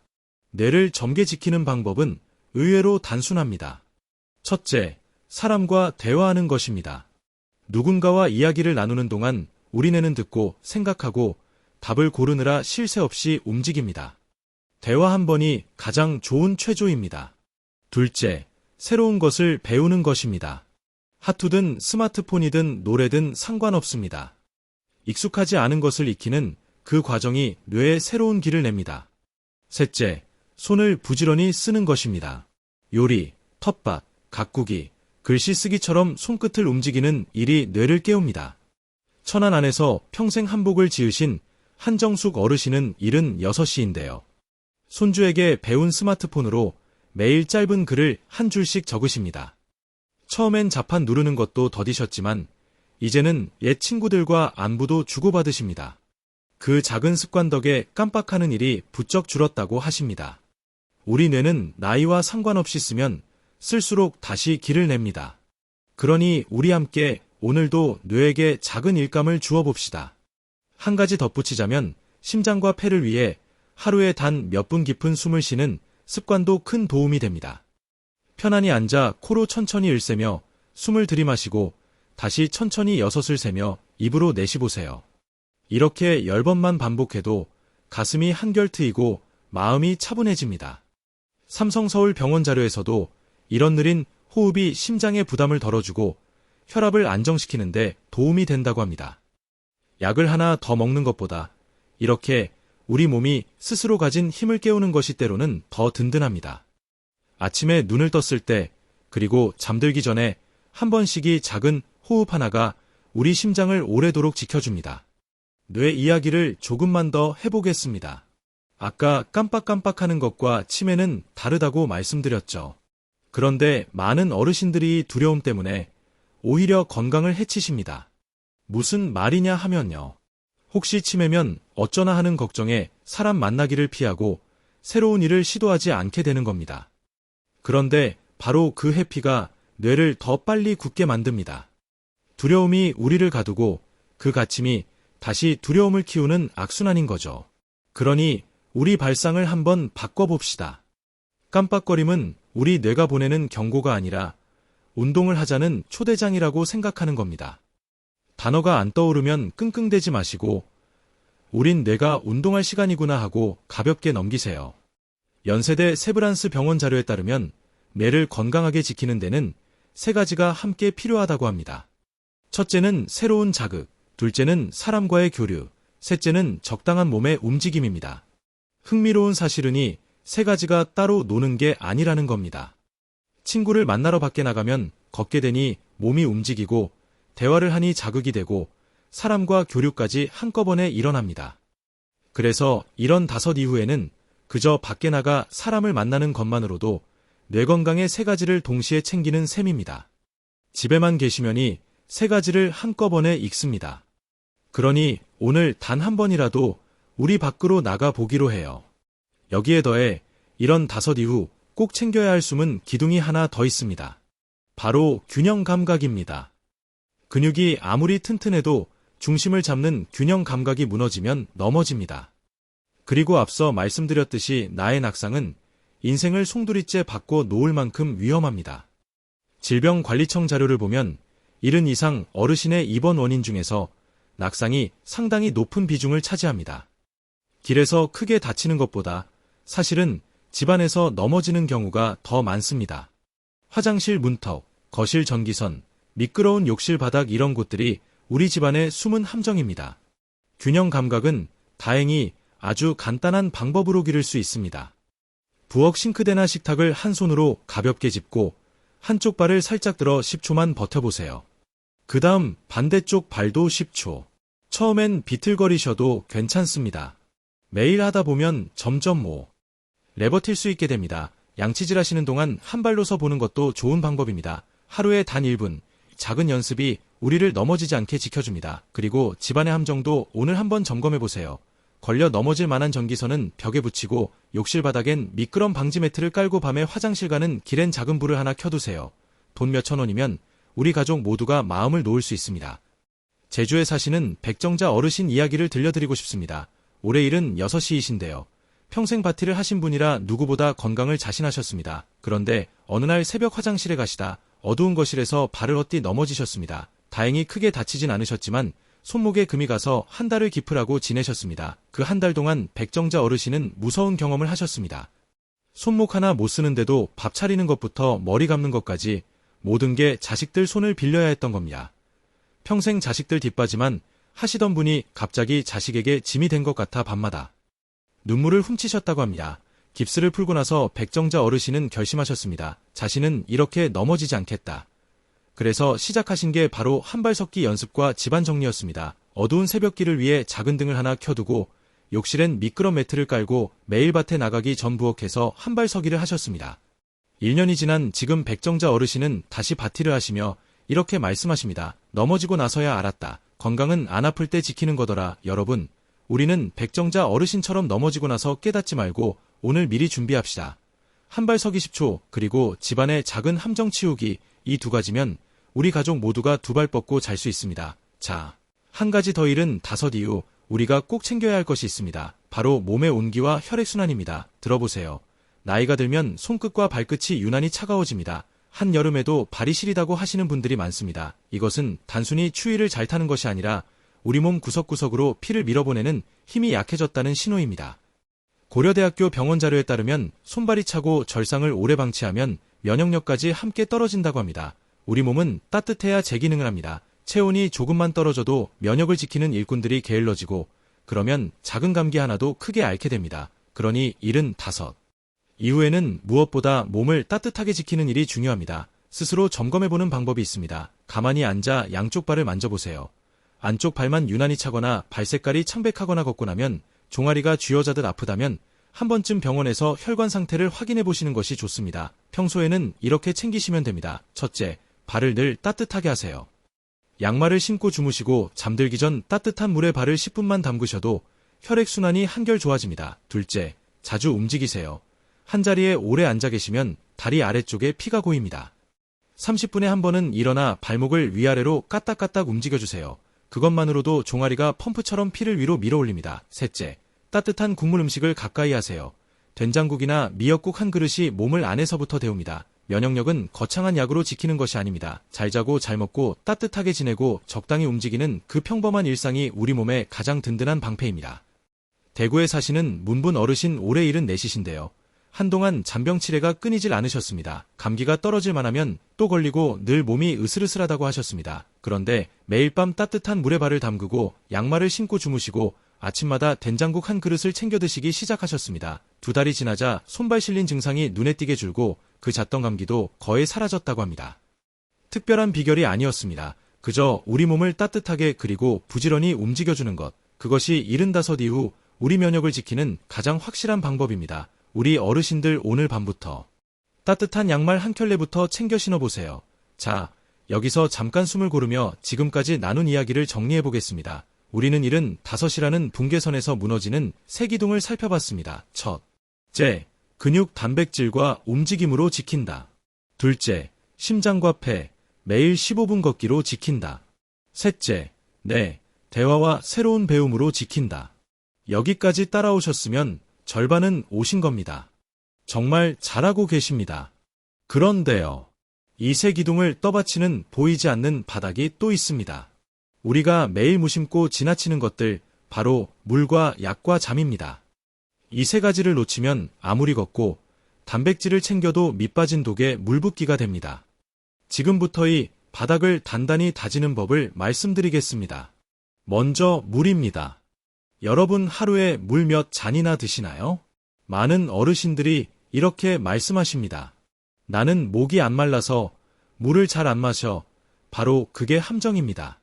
뇌를 점개지키는 방법은 의외로 단순합니다. 첫째, 사람과 대화하는 것입니다. 누군가와 이야기를 나누는 동안 우리 뇌는 듣고 생각하고 답을 고르느라 쉴 새 없이 움직입니다. 대화 한 번이 가장 좋은 최조입니다. 둘째, 새로운 것을 배우는 것입니다. 하투든 스마트폰이든 노래든 상관없습니다. 익숙하지 않은 것을 익히는 그 과정이 뇌에 새로운 길을 냅니다. 셋째, 손을 부지런히 쓰는 것입니다. 요리, 텃밭, 가꾸기, 글씨 쓰기처럼 손끝을 움직이는 일이 뇌를 깨웁니다. 천안 안에서 평생 한복을 지으신 한정숙 어르신은 76인데요. 손주에게 배운 스마트폰으로 매일 짧은 글을 한 줄씩 적으십니다. 처음엔 자판 누르는 것도 더디셨지만 이제는 옛 친구들과 안부도 주고받으십니다. 그 작은 습관 덕에 깜빡하는 일이 부쩍 줄었다고 하십니다. 우리 뇌는 나이와 상관없이 쓰면 쓸수록 다시 길을 냅니다. 그러니 우리 함께 오늘도 뇌에게 작은 일감을 주어 봅시다. 한 가지 덧붙이자면 심장과 폐를 위해 하루에 단 몇 분 깊은 숨을 쉬는 습관도 큰 도움이 됩니다. 편안히 앉아 코로 천천히 일세며 숨을 들이마시고 다시 천천히 6을 세며 입으로 내쉬보세요. 이렇게 10번만 반복해도 가슴이 한결 트이고 마음이 차분해집니다. 삼성서울병원 자료에서도 이런 느린 호흡이 심장의 부담을 덜어주고 혈압을 안정시키는데 도움이 된다고 합니다. 약을 하나 더 먹는 것보다 이렇게 우리 몸이 스스로 가진 힘을 깨우는 것이 때로는 더 든든합니다. 아침에 눈을 떴을 때 그리고 잠들기 전에 한 번씩이 작은 호흡 하나가 우리 심장을 오래도록 지켜줍니다. 뇌 이야기를 조금만 더 해보겠습니다. 아까 깜빡깜빡하는 것과 치매는 다르다고 말씀드렸죠. 그런데 많은 어르신들이 두려움 때문에 오히려 건강을 해치십니다. 무슨 말이냐 하면요. 혹시 치매면 어쩌나 하는 걱정에 사람 만나기를 피하고 새로운 일을 시도하지 않게 되는 겁니다. 그런데 바로 그 회피가 뇌를 더 빨리 굳게 만듭니다. 두려움이 우리를 가두고 그 가침이 다시 두려움을 키우는 악순환인 거죠. 그러니 우리 발상을 한번 바꿔봅시다. 깜빡거림은 우리 뇌가 보내는 경고가 아니라 운동을 하자는 초대장이라고 생각하는 겁니다. 단어가 안 떠오르면 끙끙대지 마시고 우린 뇌가 운동할 시간이구나 하고 가볍게 넘기세요. 연세대 세브란스 병원 자료에 따르면 뇌를 건강하게 지키는 데는 3가지가 함께 필요하다고 합니다. 첫째는 새로운 자극, 둘째는 사람과의 교류, 셋째는 적당한 몸의 움직임입니다. 흥미로운 사실은 이 3가지가 따로 노는 게 아니라는 겁니다. 친구를 만나러 밖에 나가면 걷게 되니 몸이 움직이고 대화를 하니 자극이 되고 사람과 교류까지 한꺼번에 일어납니다. 그래서 이런 5 이후에는 그저 밖에 나가 사람을 만나는 것만으로도 뇌 건강의 3가지를 동시에 챙기는 셈입니다. 집에만 계시면이 3가지를 한꺼번에 읽습니다. 그러니 오늘 단 한 번이라도 우리 밖으로 나가 보기로 해요. 여기에 더해 이런 5 이후 꼭 챙겨야 할 숨은 기둥이 하나 더 있습니다. 바로 균형 감각입니다. 근육이 아무리 튼튼해도 중심을 잡는 균형 감각이 무너지면 넘어집니다. 그리고 앞서 말씀드렸듯이 나의 낙상은 인생을 송두리째 바꿔 놓을 만큼 위험합니다. 질병관리청 자료를 보면 70 이상 어르신의 입원 원인 중에서 낙상이 상당히 높은 비중을 차지합니다. 길에서 크게 다치는 것보다 사실은 집안에서 넘어지는 경우가 더 많습니다. 화장실 문턱, 거실 전기선, 미끄러운 욕실 바닥 이런 곳들이 우리 집안의 숨은 함정입니다. 균형 감각은 다행히 아주 간단한 방법으로 기를 수 있습니다. 부엌 싱크대나 식탁을 한 손으로 가볍게 짚고 한쪽 발을 살짝 들어 10초만 버텨보세요. 그 다음 반대쪽 발도 10초. 처음엔 비틀거리셔도 괜찮습니다. 매일 하다 보면 점점 레버틸 수 있게 됩니다. 양치질 하시는 동안 한 발로 서 보는 것도 좋은 방법입니다. 하루에 단 1분, 작은 연습이 우리를 넘어지지 않게 지켜줍니다. 그리고 집안의 함정도 오늘 한번 점검해보세요. 걸려 넘어질 만한 전기선은 벽에 붙이고 욕실 바닥엔 미끄럼 방지 매트를 깔고 밤에 화장실 가는 길엔 작은 불을 하나 켜두세요. 돈 몇천 원이면 우리 가족 모두가 마음을 놓을 수 있습니다. 제주에 사시는 백정자 어르신 이야기를 들려드리고 싶습니다. 올해 76이신데요. 평생 바티를 하신 분이라 누구보다 건강을 자신하셨습니다. 그런데 어느 날 새벽 화장실에 가시다 어두운 거실에서 발을 헛디 넘어지셨습니다. 다행히 크게 다치진 않으셨지만 손목에 금이 가서 한 달을 기프라고 지내셨습니다. 그 한 달 동안 백정자 어르신은 무서운 경험을 하셨습니다. 손목 하나 못 쓰는데도 밥 차리는 것부터 머리 감는 것까지 모든 게 자식들 손을 빌려야 했던 겁니다. 평생 자식들 뒷바지만 하시던 분이 갑자기 자식에게 짐이 된 것 같아 밤마다 눈물을 훔치셨다고 합니다. 깁스를 풀고 나서 백정자 어르신은 결심하셨습니다. 자신은 이렇게 넘어지지 않겠다. 그래서 시작하신 게 바로 한발 섞기 연습과 집안 정리였습니다. 어두운 새벽길을 위해 작은 등을 하나 켜두고 욕실엔 미끄럼 매트를 깔고 매일 밭에 나가기 전 부엌에서 한발 서기를 하셨습니다. 1년이 지난 지금 백정자 어르신은 다시 밭일을 하시며 이렇게 말씀하십니다. 넘어지고 나서야 알았다. 건강은 안 아플 때 지키는 거더라. 여러분, 우리는 백정자 어르신처럼 넘어지고 나서 깨닫지 말고 오늘 미리 준비합시다. 한발 서기 10초, 그리고 집안의 작은 함정 치우기, 이 두 가지면 우리 가족 모두가 두 발 뻗고 잘 수 있습니다. 자, 한 가지 더 일은 5 이후 우리가 꼭 챙겨야 할 것이 있습니다. 바로 몸의 온기와 혈액순환입니다. 들어보세요. 나이가 들면 손끝과 발끝이 유난히 차가워집니다. 한여름에도 발이 시리다고 하시는 분들이 많습니다. 이것은 단순히 추위를 잘 타는 것이 아니라 우리 몸 구석구석으로 피를 밀어보내는 힘이 약해졌다는 신호입니다. 고려대학교 병원 자료에 따르면 손발이 차고 절상을 오래 방치하면 면역력까지 함께 떨어진다고 합니다. 우리 몸은 따뜻해야 재기능을 합니다. 체온이 조금만 떨어져도 면역을 지키는 일꾼들이 게을러지고 그러면 작은 감기 하나도 크게 앓게 됩니다. 그러니 75 이후에는 무엇보다 몸을 따뜻하게 지키는 일이 중요합니다. 스스로 점검해보는 방법이 있습니다. 가만히 앉아 양쪽 발을 만져보세요. 안쪽 발만 유난히 차거나 발 색깔이 창백하거나 걷고 나면 종아리가 쥐어자듯 아프다면 한 번쯤 병원에서 혈관 상태를 확인해 보시는 것이 좋습니다. 평소에는 이렇게 챙기시면 됩니다. 첫째, 발을 늘 따뜻하게 하세요. 양말을 신고 주무시고 잠들기 전 따뜻한 물에 발을 10분만 담그셔도 혈액순환이 한결 좋아집니다. 둘째, 자주 움직이세요. 한자리에 오래 앉아 계시면 다리 아래쪽에 피가 고입니다. 30분에 한 번은 일어나 발목을 위아래로 까딱까딱 움직여주세요. 그것만으로도 종아리가 펌프처럼 피를 위로 밀어올립니다. 셋째, 따뜻한 국물 음식을 가까이 하세요. 된장국이나 미역국 한 그릇이 몸을 안에서부터 데웁니다. 면역력은 거창한 약으로 지키는 것이 아닙니다. 잘 자고 잘 먹고 따뜻하게 지내고 적당히 움직이는 그 평범한 일상이 우리 몸의 가장 든든한 방패입니다. 대구에 사시는 문분 어르신 올해 74이신데요. 한동안 잔병 치레가 끊이질 않으셨습니다. 감기가 떨어질 만하면 또 걸리고 늘 몸이 으슬으슬하다고 하셨습니다. 그런데 매일 밤 따뜻한 물에 발을 담그고 양말을 신고 주무시고 아침마다 된장국 한 그릇을 챙겨 드시기 시작하셨습니다. 2달이 지나자 손발 실린 증상이 눈에 띄게 줄고 그 잦던 감기도 거의 사라졌다고 합니다. 특별한 비결이 아니었습니다. 그저 우리 몸을 따뜻하게 그리고 부지런히 움직여주는 것. 그것이 75 이후 우리 면역을 지키는 가장 확실한 방법입니다. 우리 어르신들 오늘 밤부터 따뜻한 양말 한 켤레부터 챙겨 신어보세요. 자, 여기서 잠깐 숨을 고르며 지금까지 나눈 이야기를 정리해보겠습니다. 우리는 75이라는 분계선에서 무너지는 세 기둥을 살펴봤습니다. 첫째, 근육 단백질과 움직임으로 지킨다. 둘째, 심장과 폐, 매일 15분 걷기로 지킨다. 셋째, 뇌, 대화와 새로운 배움으로 지킨다. 여기까지 따라오셨으면 절반은 오신 겁니다. 정말 잘하고 계십니다. 그런데요, 이 세 기둥을 떠받치는 보이지 않는 바닥이 또 있습니다. 우리가 매일 무심코 지나치는 것들, 바로 물과 약과 잠입니다. 이 세 가지를 놓치면 아무리 걷고 단백질을 챙겨도 밑빠진 독에 물붓기가 됩니다. 지금부터 이 바닥을 단단히 다지는 법을 말씀드리겠습니다. 먼저 물입니다. 여러분 하루에 물 몇 잔이나 드시나요? 많은 어르신들이 이렇게 말씀하십니다. 나는 목이 안 말라서 물을 잘 안 마셔. 바로 그게 함정입니다.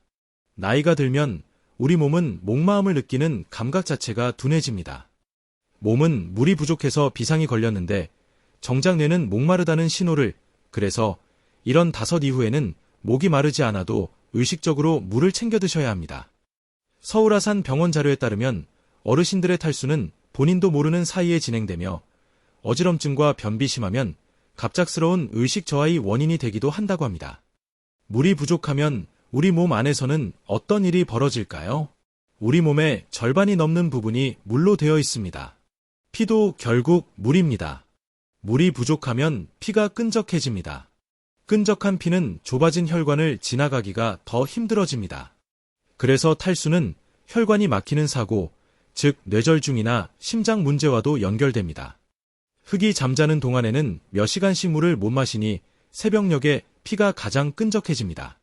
나이가 들면 우리 몸은 목마음을 느끼는 감각 자체가 둔해집니다. 몸은 물이 부족해서 비상이 걸렸는데 정작 뇌는 목마르다는 신호를, 그래서 이런 5 이후에는 목이 마르지 않아도 의식적으로 물을 챙겨 드셔야 합니다. 서울아산 병원 자료에 따르면 어르신들의 탈수는 본인도 모르는 사이에 진행되며 어지럼증과 변비 심하면 갑작스러운 의식 저하의 원인이 되기도 한다고 합니다. 물이 부족하면 우리 몸 안에서는 어떤 일이 벌어질까요? 우리 몸의 절반이 넘는 부분이 물로 되어 있습니다. 피도 결국 물입니다. 물이 부족하면 피가 끈적해집니다. 끈적한 피는 좁아진 혈관을 지나가기가 더 힘들어집니다. 그래서 탈수는 혈관이 막히는 사고, 즉 뇌절중이나 심장 문제와도 연결됩니다. 흙이 잠자는 동안에는 몇 시간씩 물을 못 마시니 새벽녘에 피가 가장 끈적해집니다.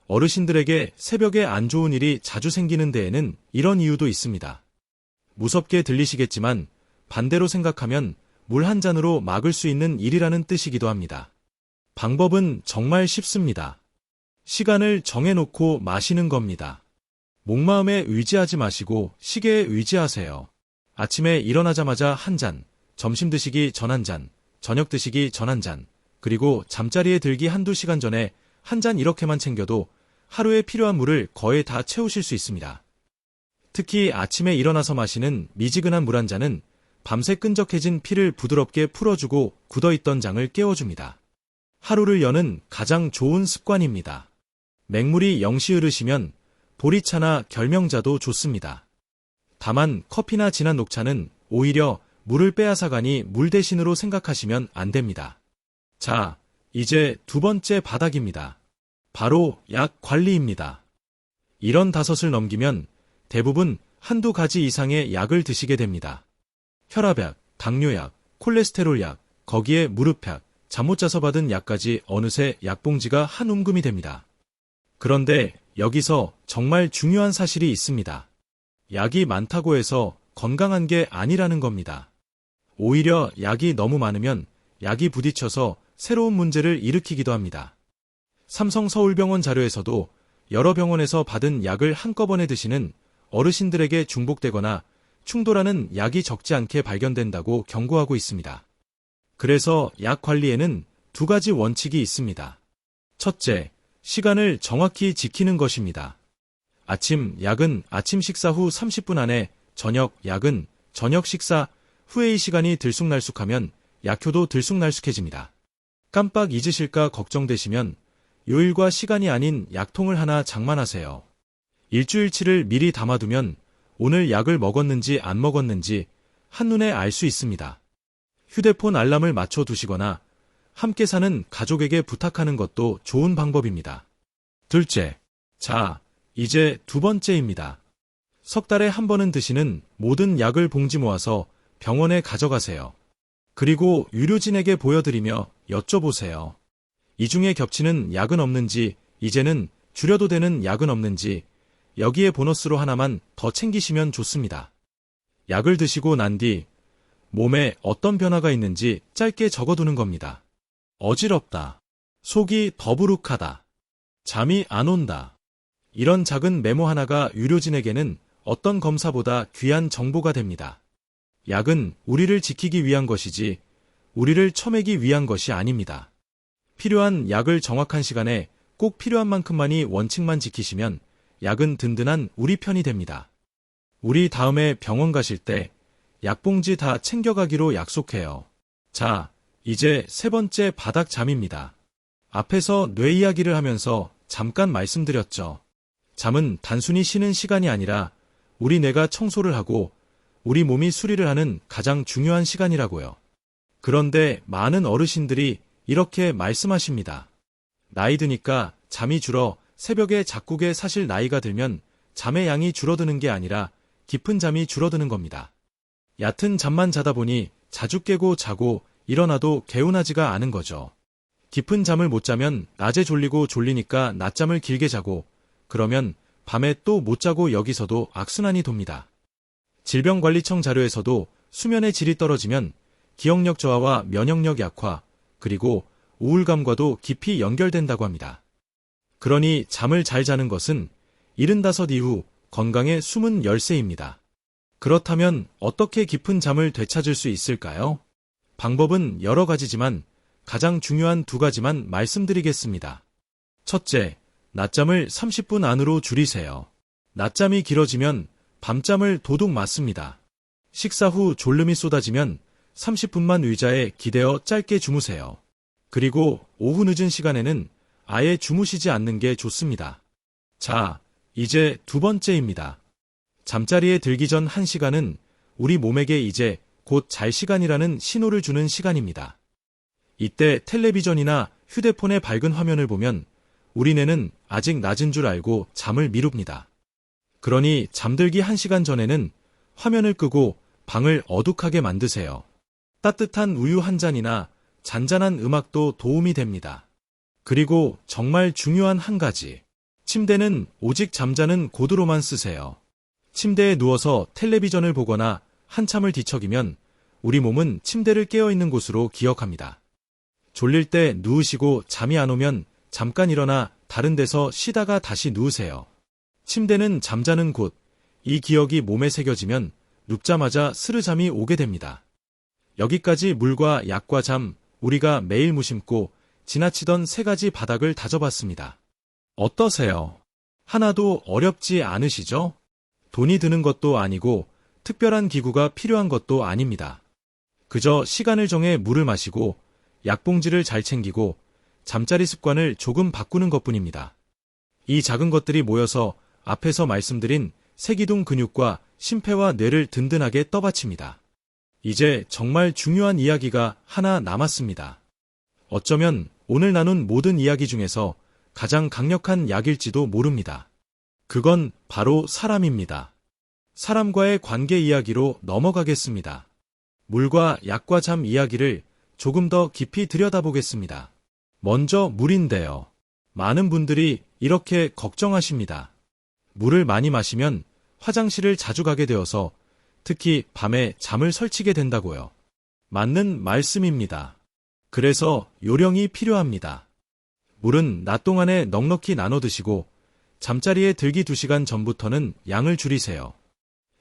어르신들에게 새벽에 안 좋은 일이 자주 생기는 데에는 이런 이유도 있습니다. 무섭게 들리시겠지만 반대로 생각하면 물 한 잔으로 막을 수 있는 일이라는 뜻이기도 합니다. 방법은 정말 쉽습니다. 시간을 정해놓고 마시는 겁니다. 목마음에 의지하지 마시고 시계에 의지하세요. 아침에 일어나자마자 한 잔, 점심 드시기 전 한 잔, 저녁 드시기 전 한 잔, 그리고 잠자리에 들기 한두 시간 전에 한 잔 이렇게만 챙겨도 하루에 필요한 물을 거의 다 채우실 수 있습니다. 특히 아침에 일어나서 마시는 미지근한 물 한 잔은 밤새 끈적해진 피를 부드럽게 풀어주고 굳어있던 장을 깨워줍니다. 하루를 여는 가장 좋은 습관입니다. 맹물이 영시 흐르시면 보리차나 결명자도 좋습니다. 다만 커피나 진한 녹차는 오히려 물을 빼앗아가니 물 대신으로 생각하시면 안 됩니다. 자, 이제 두 번째 바닥입니다. 바로 약 관리입니다. 이런 5을 넘기면 대부분 한두 가지 이상의 약을 드시게 됩니다. 혈압약, 당뇨약, 콜레스테롤약, 거기에 무릎약, 잠 못 자서 받은 약까지 어느새 약봉지가 한 움큼이 됩니다. 그런데 여기서 정말 중요한 사실이 있습니다. 약이 많다고 해서 건강한 게 아니라는 겁니다. 오히려 약이 너무 많으면 약이 부딪혀서 새로운 문제를 일으키기도 합니다. 삼성서울병원 자료에서도 여러 병원에서 받은 약을 한꺼번에 드시는 어르신들에게 중복되거나 충돌하는 약이 적지 않게 발견된다고 경고하고 있습니다. 그래서 약 관리에는 2가지 원칙이 있습니다. 첫째, 시간을 정확히 지키는 것입니다. 아침 약은 아침 식사 후 30분 안에, 저녁 약은 저녁 식사 후의 시간이 들쑥날쑥하면 약효도 들쑥날쑥해집니다. 깜빡 잊으실까 걱정되시면 요일과 시간이 아닌 약통을 하나 장만하세요. 일주일치를 미리 담아두면 오늘 약을 먹었는지 안 먹었는지 한눈에 알 수 있습니다. 휴대폰 알람을 맞춰 두시거나 함께 사는 가족에게 부탁하는 것도 좋은 방법입니다. 둘째, 자, 이제 2번째입니다. 석 달에 한 번은 드시는 모든 약을 봉지 모아서 병원에 가져가세요. 그리고 의료진에게 보여드리며 여쭤보세요. 이 중에 겹치는 약은 없는지, 이제는 줄여도 되는 약은 없는지, 여기에 보너스로 하나만 더 챙기시면 좋습니다. 약을 드시고 난 뒤 몸에 어떤 변화가 있는지 짧게 적어두는 겁니다. 어지럽다. 속이 더부룩하다. 잠이 안 온다. 이런 작은 메모 하나가 의료진에게는 어떤 검사보다 귀한 정보가 됩니다. 약은 우리를 지키기 위한 것이지 우리를 쳐매기 위한 것이 아닙니다. 필요한 약을 정확한 시간에 꼭 필요한 만큼만이 원칙만 지키시면 약은 든든한 우리 편이 됩니다. 우리 다음에 병원 가실 때 약봉지 다 챙겨가기로 약속해요. 자, 이제 3번째 바닥 잠입니다. 앞에서 뇌 이야기를 하면서 잠깐 말씀드렸죠. 잠은 단순히 쉬는 시간이 아니라 우리 뇌가 청소를 하고 우리 몸이 수리를 하는 가장 중요한 시간이라고요. 그런데 많은 어르신들이 이렇게 말씀하십니다. 나이 드니까 잠이 줄어. 새벽에 자꾸 깨. 사실 나이가 들면 잠의 양이 줄어드는 게 아니라 깊은 잠이 줄어드는 겁니다. 얕은 잠만 자다 보니 자주 깨고 자고 일어나도 개운하지가 않은 거죠. 깊은 잠을 못 자면 낮에 졸리고 졸리니까 낮잠을 길게 자고 그러면 밤에 또 못 자고 여기서도 악순환이 돕니다. 질병관리청 자료에서도 수면의 질이 떨어지면 기억력 저하와 면역력 약화, 그리고 우울감과도 깊이 연결된다고 합니다. 그러니 잠을 잘 자는 것은 75 이후 건강의 숨은 열쇠입니다. 그렇다면 어떻게 깊은 잠을 되찾을 수 있을까요? 방법은 여러 가지지만 가장 중요한 2가지만 말씀드리겠습니다. 첫째, 낮잠을 30분 안으로 줄이세요. 낮잠이 길어지면 밤잠을 도둑 맞습니다. 식사 후 졸음이 쏟아지면 30분만 의자에 기대어 짧게 주무세요. 그리고 오후 늦은 시간에는 아예 주무시지 않는 게 좋습니다. 자, 이제 2번째입니다. 잠자리에 들기 전 1시간은 우리 몸에게 이제 곧 잘 시간이라는 신호를 주는 시간입니다. 이때 텔레비전이나 휴대폰의 밝은 화면을 보면 우리 뇌는 아직 낮은 줄 알고 잠을 미룹니다. 그러니 잠들기 1시간 전에는 화면을 끄고 방을 어둑하게 만드세요. 따뜻한 우유 한 잔이나 잔잔한 음악도 도움이 됩니다. 그리고 정말 중요한 한 가지. 침대는 오직 잠자는 고도로만 쓰세요. 침대에 누워서 텔레비전을 보거나 한참을 뒤척이면 우리 몸은 침대를 깨어있는 곳으로 기억합니다. 졸릴 때 누우시고 잠이 안 오면 잠깐 일어나 다른 데서 쉬다가 다시 누우세요. 침대는 잠자는 곳. 이 기억이 몸에 새겨지면 눕자마자 스르잠이 오게 됩니다. 여기까지 물과 약과 잠, 우리가 매일 무심코 지나치던 세 가지 바닥을 다져봤습니다. 어떠세요? 하나도 어렵지 않으시죠? 돈이 드는 것도 아니고 특별한 기구가 필요한 것도 아닙니다. 그저 시간을 정해 물을 마시고 약봉지를 잘 챙기고 잠자리 습관을 조금 바꾸는 것뿐입니다. 이 작은 것들이 모여서 앞에서 말씀드린 세기둥 근육과 심폐와 뇌를 든든하게 떠받칩니다. 이제 정말 중요한 이야기가 하나 남았습니다. 어쩌면 오늘 나눈 모든 이야기 중에서 가장 강력한 약일지도 모릅니다. 그건 바로 사람입니다. 사람과의 관계 이야기로 넘어가겠습니다. 물과 약과 잠 이야기를 조금 더 깊이 들여다보겠습니다. 먼저 물인데요. 많은 분들이 이렇게 걱정하십니다. 물을 많이 마시면 화장실을 자주 가게 되어서 특히 밤에 잠을 설치게 된다고요. 맞는 말씀입니다. 그래서 요령이 필요합니다. 물은 낮 동안에 넉넉히 나눠 드시고 잠자리에 들기 2시간 전부터는 양을 줄이세요.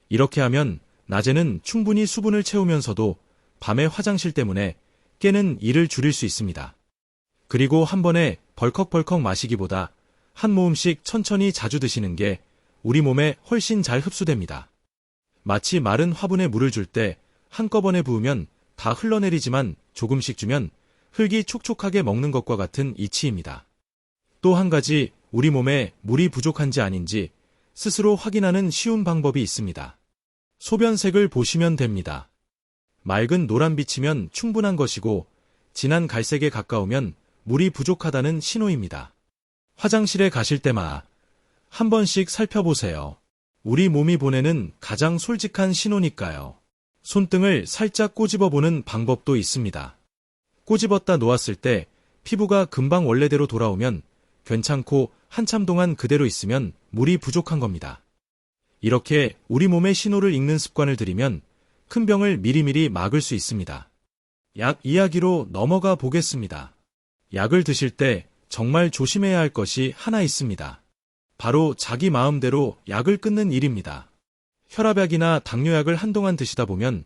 이렇게 하면 낮에는 충분히 수분을 채우면서도 밤에 화장실 때문에 깨는 일을 줄일 수 있습니다. 그리고 한 번에 벌컥벌컥 마시기보다 한 모금씩 천천히 자주 드시는 게 우리 몸에 훨씬 잘 흡수됩니다. 마치 마른 화분에 물을 줄 때 한꺼번에 부으면 다 흘러내리지만 조금씩 주면 흙이 촉촉하게 먹는 것과 같은 이치입니다. 또 한 가지 우리 몸에 물이 부족한지 아닌지 스스로 확인하는 쉬운 방법이 있습니다. 소변색을 보시면 됩니다. 맑은 노란빛이면 충분한 것이고 진한 갈색에 가까우면 물이 부족하다는 신호입니다. 화장실에 가실 때마다 한 번씩 살펴보세요. 우리 몸이 보내는 가장 솔직한 신호니까요. 손등을 살짝 꼬집어 보는 방법도 있습니다. 꼬집었다 놓았을 때 피부가 금방 원래대로 돌아오면 괜찮고 한참 동안 그대로 있으면 물이 부족한 겁니다. 이렇게 우리 몸의 신호를 읽는 습관을 들이면 큰 병을 미리미리 막을 수 있습니다. 약 이야기로 넘어가 보겠습니다. 약을 드실 때 정말 조심해야 할 것이 하나 있습니다. 바로 자기 마음대로 약을 끊는 일입니다. 혈압약이나 당뇨약을 한동안 드시다 보면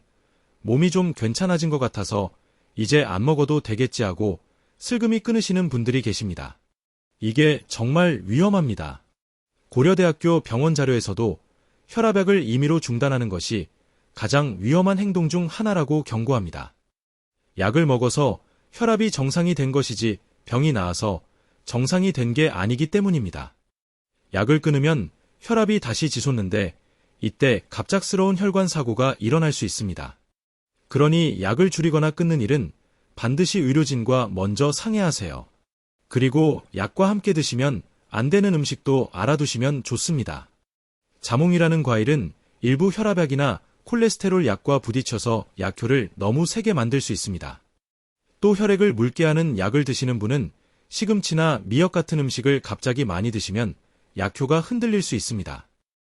몸이 좀 괜찮아진 것 같아서 이제 안 먹어도 되겠지 하고 슬금이 끊으시는 분들이 계십니다. 이게 정말 위험합니다. 고려대학교 병원 자료에서도 혈압약을 임의로 중단하는 것이 가장 위험한 행동 중 하나라고 경고합니다. 약을 먹어서 혈압이 정상이 된 것이지 병이 나아서 정상이 된 게 아니기 때문입니다. 약을 끊으면 혈압이 다시 치솟는데 이때 갑작스러운 혈관 사고가 일어날 수 있습니다. 그러니 약을 줄이거나 끊는 일은 반드시 의료진과 먼저 상의하세요. 그리고 약과 함께 드시면 안 되는 음식도 알아두시면 좋습니다. 자몽이라는 과일은 일부 혈압약이나 콜레스테롤 약과 부딪혀서 약효를 너무 세게 만들 수 있습니다. 또 혈액을 묽게 하는 약을 드시는 분은 시금치나 미역 같은 음식을 갑자기 많이 드시면 약효가 흔들릴 수 있습니다.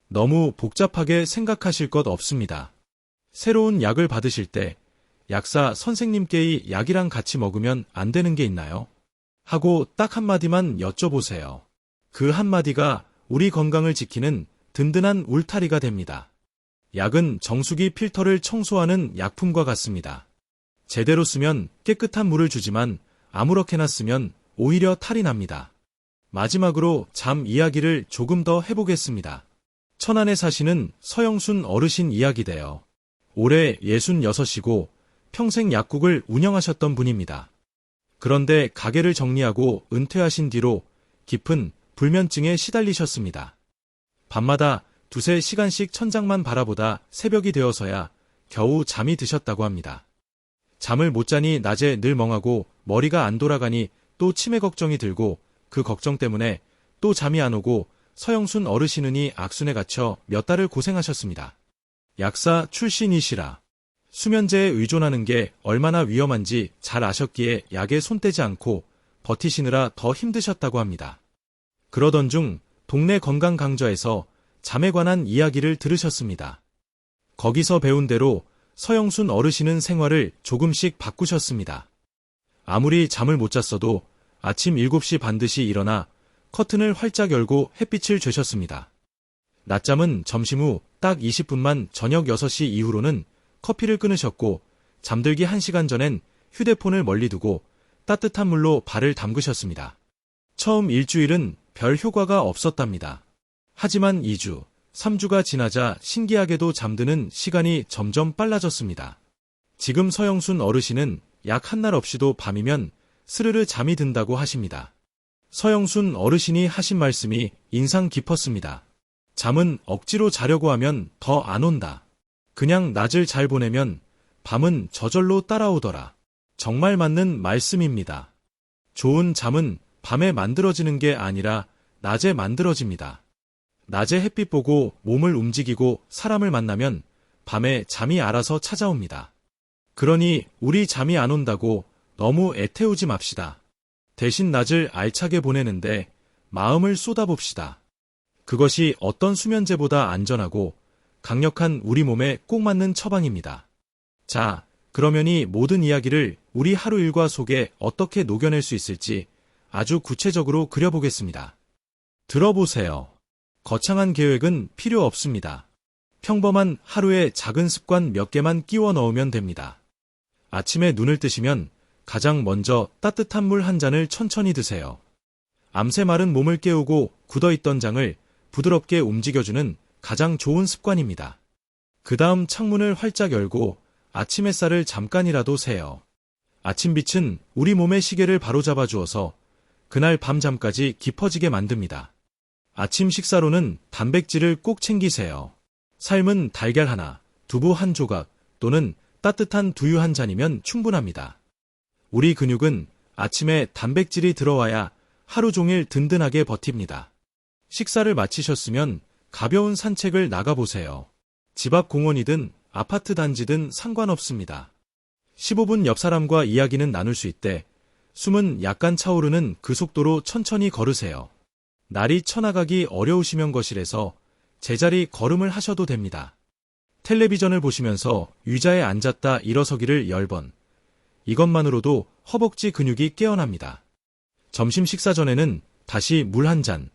너무 복잡하게 생각하실 것 없습니다. 새로운 약을 받으실 때 약사 선생님께 이 약이랑 같이 먹으면 안 되는 게 있나요? 하고 딱 한마디만 여쭤보세요. 그 한마디가 우리 건강을 지키는 든든한 울타리가 됩니다. 약은 정수기 필터를 청소하는 약품과 같습니다. 제대로 쓰면 깨끗한 물을 주지만 아무렇게나 쓰면 오히려 탈이 납니다. 마지막으로 잠 이야기를 조금 더 해보겠습니다. 천안에 사시는 서영순 어르신 이야기돼요. 올해 66이고 평생 약국을 운영하셨던 분입니다. 그런데 가게를 정리하고 은퇴하신 뒤로 깊은 불면증에 시달리셨습니다. 밤마다 2~3시간씩 천장만 바라보다 새벽이 되어서야 겨우 잠이 드셨다고 합니다. 잠을 못 자니 낮에 늘 멍하고 머리가 안 돌아가니 또 치매 걱정이 들고 그 걱정 때문에 또 잠이 안 오고 서영순 어르신은이 악순에 갇혀 몇 달을 고생하셨습니다. 약사 출신이시라 수면제에 의존하는 게 얼마나 위험한지 잘 아셨기에 약에 손 떼지 않고 버티시느라 더 힘드셨다고 합니다. 그러던 중 동네 건강강좌에서 잠에 관한 이야기를 들으셨습니다. 거기서 배운 대로 서영순 어르신은 생활을 조금씩 바꾸셨습니다. 아무리 잠을 못 잤어도 아침 7시 반드시 일어나 커튼을 활짝 열고 햇빛을 쬐셨습니다. 낮잠은 점심 후 딱 20분만 저녁 6시 이후로는 커피를 끊으셨고 잠들기 1시간 전엔 휴대폰을 멀리 두고 따뜻한 물로 발을 담그셨습니다. 처음 일주일은 별 효과가 없었답니다. 하지만 2주, 3주가 지나자 신기하게도 잠드는 시간이 점점 빨라졌습니다. 지금 서영순 어르신은 약 한 날 없이도 밤이면 스르르 잠이 든다고 하십니다. 서영순 어르신이 하신 말씀이 인상 깊었습니다. 잠은 억지로 자려고 하면 더 안 온다. 그냥 낮을 잘 보내면 밤은 저절로 따라오더라. 정말 맞는 말씀입니다. 좋은 잠은 밤에 만들어지는 게 아니라 낮에 만들어집니다. 낮에 햇빛 보고 몸을 움직이고 사람을 만나면 밤에 잠이 알아서 찾아옵니다. 그러니 우리 잠이 안 온다고 너무 애태우지 맙시다. 대신 낮을 알차게 보내는데 마음을 쏟아봅시다. 그것이 어떤 수면제보다 안전하고 강력한 우리 몸에 꼭 맞는 처방입니다. 자, 그러면 이 모든 이야기를 우리 하루 일과 속에 어떻게 녹여낼 수 있을지 아주 구체적으로 그려보겠습니다. 들어보세요. 거창한 계획은 필요 없습니다. 평범한 하루의 작은 습관 몇 개만 끼워 넣으면 됩니다. 아침에 눈을 뜨시면 가장 먼저 따뜻한 물 한 잔을 천천히 드세요. 암새 마른 몸을 깨우고 굳어있던 장을 부드럽게 움직여주는 가장 좋은 습관입니다. 그 다음 창문을 활짝 열고 아침 햇살을 잠깐이라도 쐬요. 아침 빛은 우리 몸의 시계를 바로잡아 주어서 그날 밤잠까지 깊어지게 만듭니다. 아침 식사로는 단백질을 꼭 챙기세요. 삶은 달걀 하나, 두부 한 조각 또는 따뜻한 두유 한 잔이면 충분합니다. 우리 근육은 아침에 단백질이 들어와야 하루 종일 든든하게 버팁니다. 식사를 마치셨으면 가벼운 산책을 나가보세요. 집 앞 공원이든 아파트 단지든 상관없습니다. 15분 옆 사람과 이야기는 나눌 수 있대 숨은 약간 차오르는 그 속도로 천천히 걸으세요. 날이 쳐나가기 어려우시면 거실에서 제자리 걸음을 하셔도 됩니다. 텔레비전을 보시면서 의자에 앉았다 일어서기를 10번. 이것만으로도 허벅지 근육이 깨어납니다. 점심 식사 전에는 다시 물 한 잔.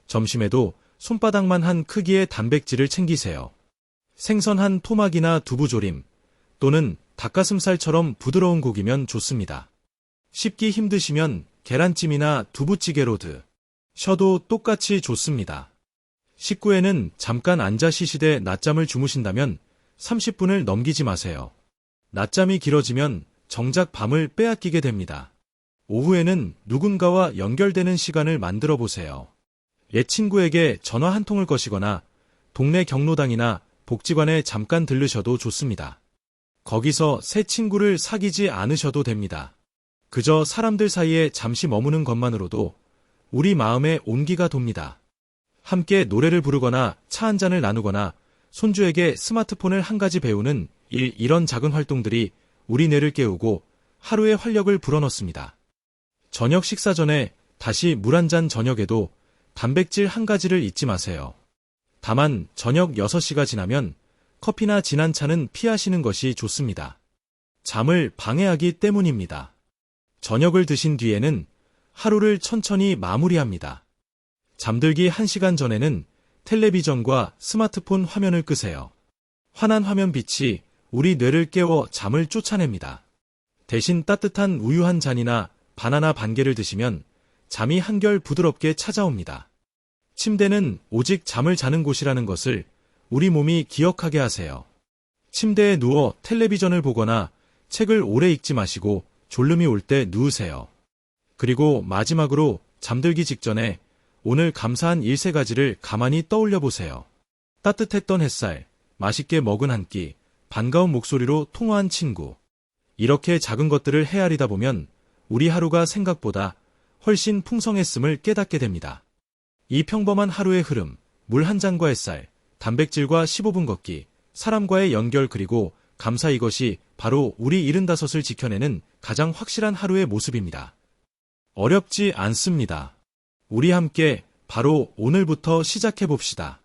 점심에도 손바닥만 한 크기의 단백질을 챙기세요. 생선 한 토막이나 두부조림 또는 닭가슴살처럼 부드러운 고기면 좋습니다. 씹기 힘드시면 계란찜이나 두부찌개로 드셔도 똑같이 좋습니다. 식구에는 잠깐 앉아 쉬시되 낮잠을 주무신다면 30분을 넘기지 마세요. 낮잠이 길어지면 정작 밤을 빼앗기게 됩니다. 오후에는 누군가와 연결되는 시간을 만들어 보세요. 옛 친구에게 전화 한 통을 거시거나 동네 경로당이나 복지관에 잠깐 들르셔도 좋습니다. 거기서 새 친구를 사귀지 않으셔도 됩니다. 그저 사람들 사이에 잠시 머무는 것만으로도 우리 마음에 온기가 돕니다. 함께 노래를 부르거나 차 한 잔을 나누거나 손주에게 스마트폰을 한 가지 배우는 이런 작은 활동들이 우리 뇌를 깨우고 하루의 활력을 불어넣습니다. 저녁 식사 전에 다시 물 한 잔 저녁에도 단백질 한 가지를 잊지 마세요. 다만 저녁 6시가 지나면 커피나 진한 차는 피하시는 것이 좋습니다. 잠을 방해하기 때문입니다. 저녁을 드신 뒤에는 하루를 천천히 마무리합니다. 잠들기 1시간 전에는 텔레비전과 스마트폰 화면을 끄세요. 환한 화면 빛이 우리 뇌를 깨워 잠을 쫓아냅니다. 대신 따뜻한 우유 한 잔이나 바나나 반 개를 드시면 잠이 한결 부드럽게 찾아옵니다. 침대는 오직 잠을 자는 곳이라는 것을 우리 몸이 기억하게 하세요. 침대에 누워 텔레비전을 보거나 책을 오래 읽지 마시고 졸음이 올 때 누우세요. 그리고 마지막으로 잠들기 직전에 오늘 감사한 일 3가지를 가만히 떠올려 보세요. 따뜻했던 햇살, 맛있게 먹은 한 끼, 반가운 목소리로 통화한 친구. 이렇게 작은 것들을 헤아리다 보면 우리 하루가 생각보다 훨씬 풍성했음을 깨닫게 됩니다. 이 평범한 하루의 흐름, 물 한 잔과 햇살, 단백질과 15분 걷기, 사람과의 연결 그리고 감사 이것이 바로 우리 75을 지켜내는 가장 확실한 하루의 모습입니다. 어렵지 않습니다. 우리 함께 바로 오늘부터 시작해 봅시다.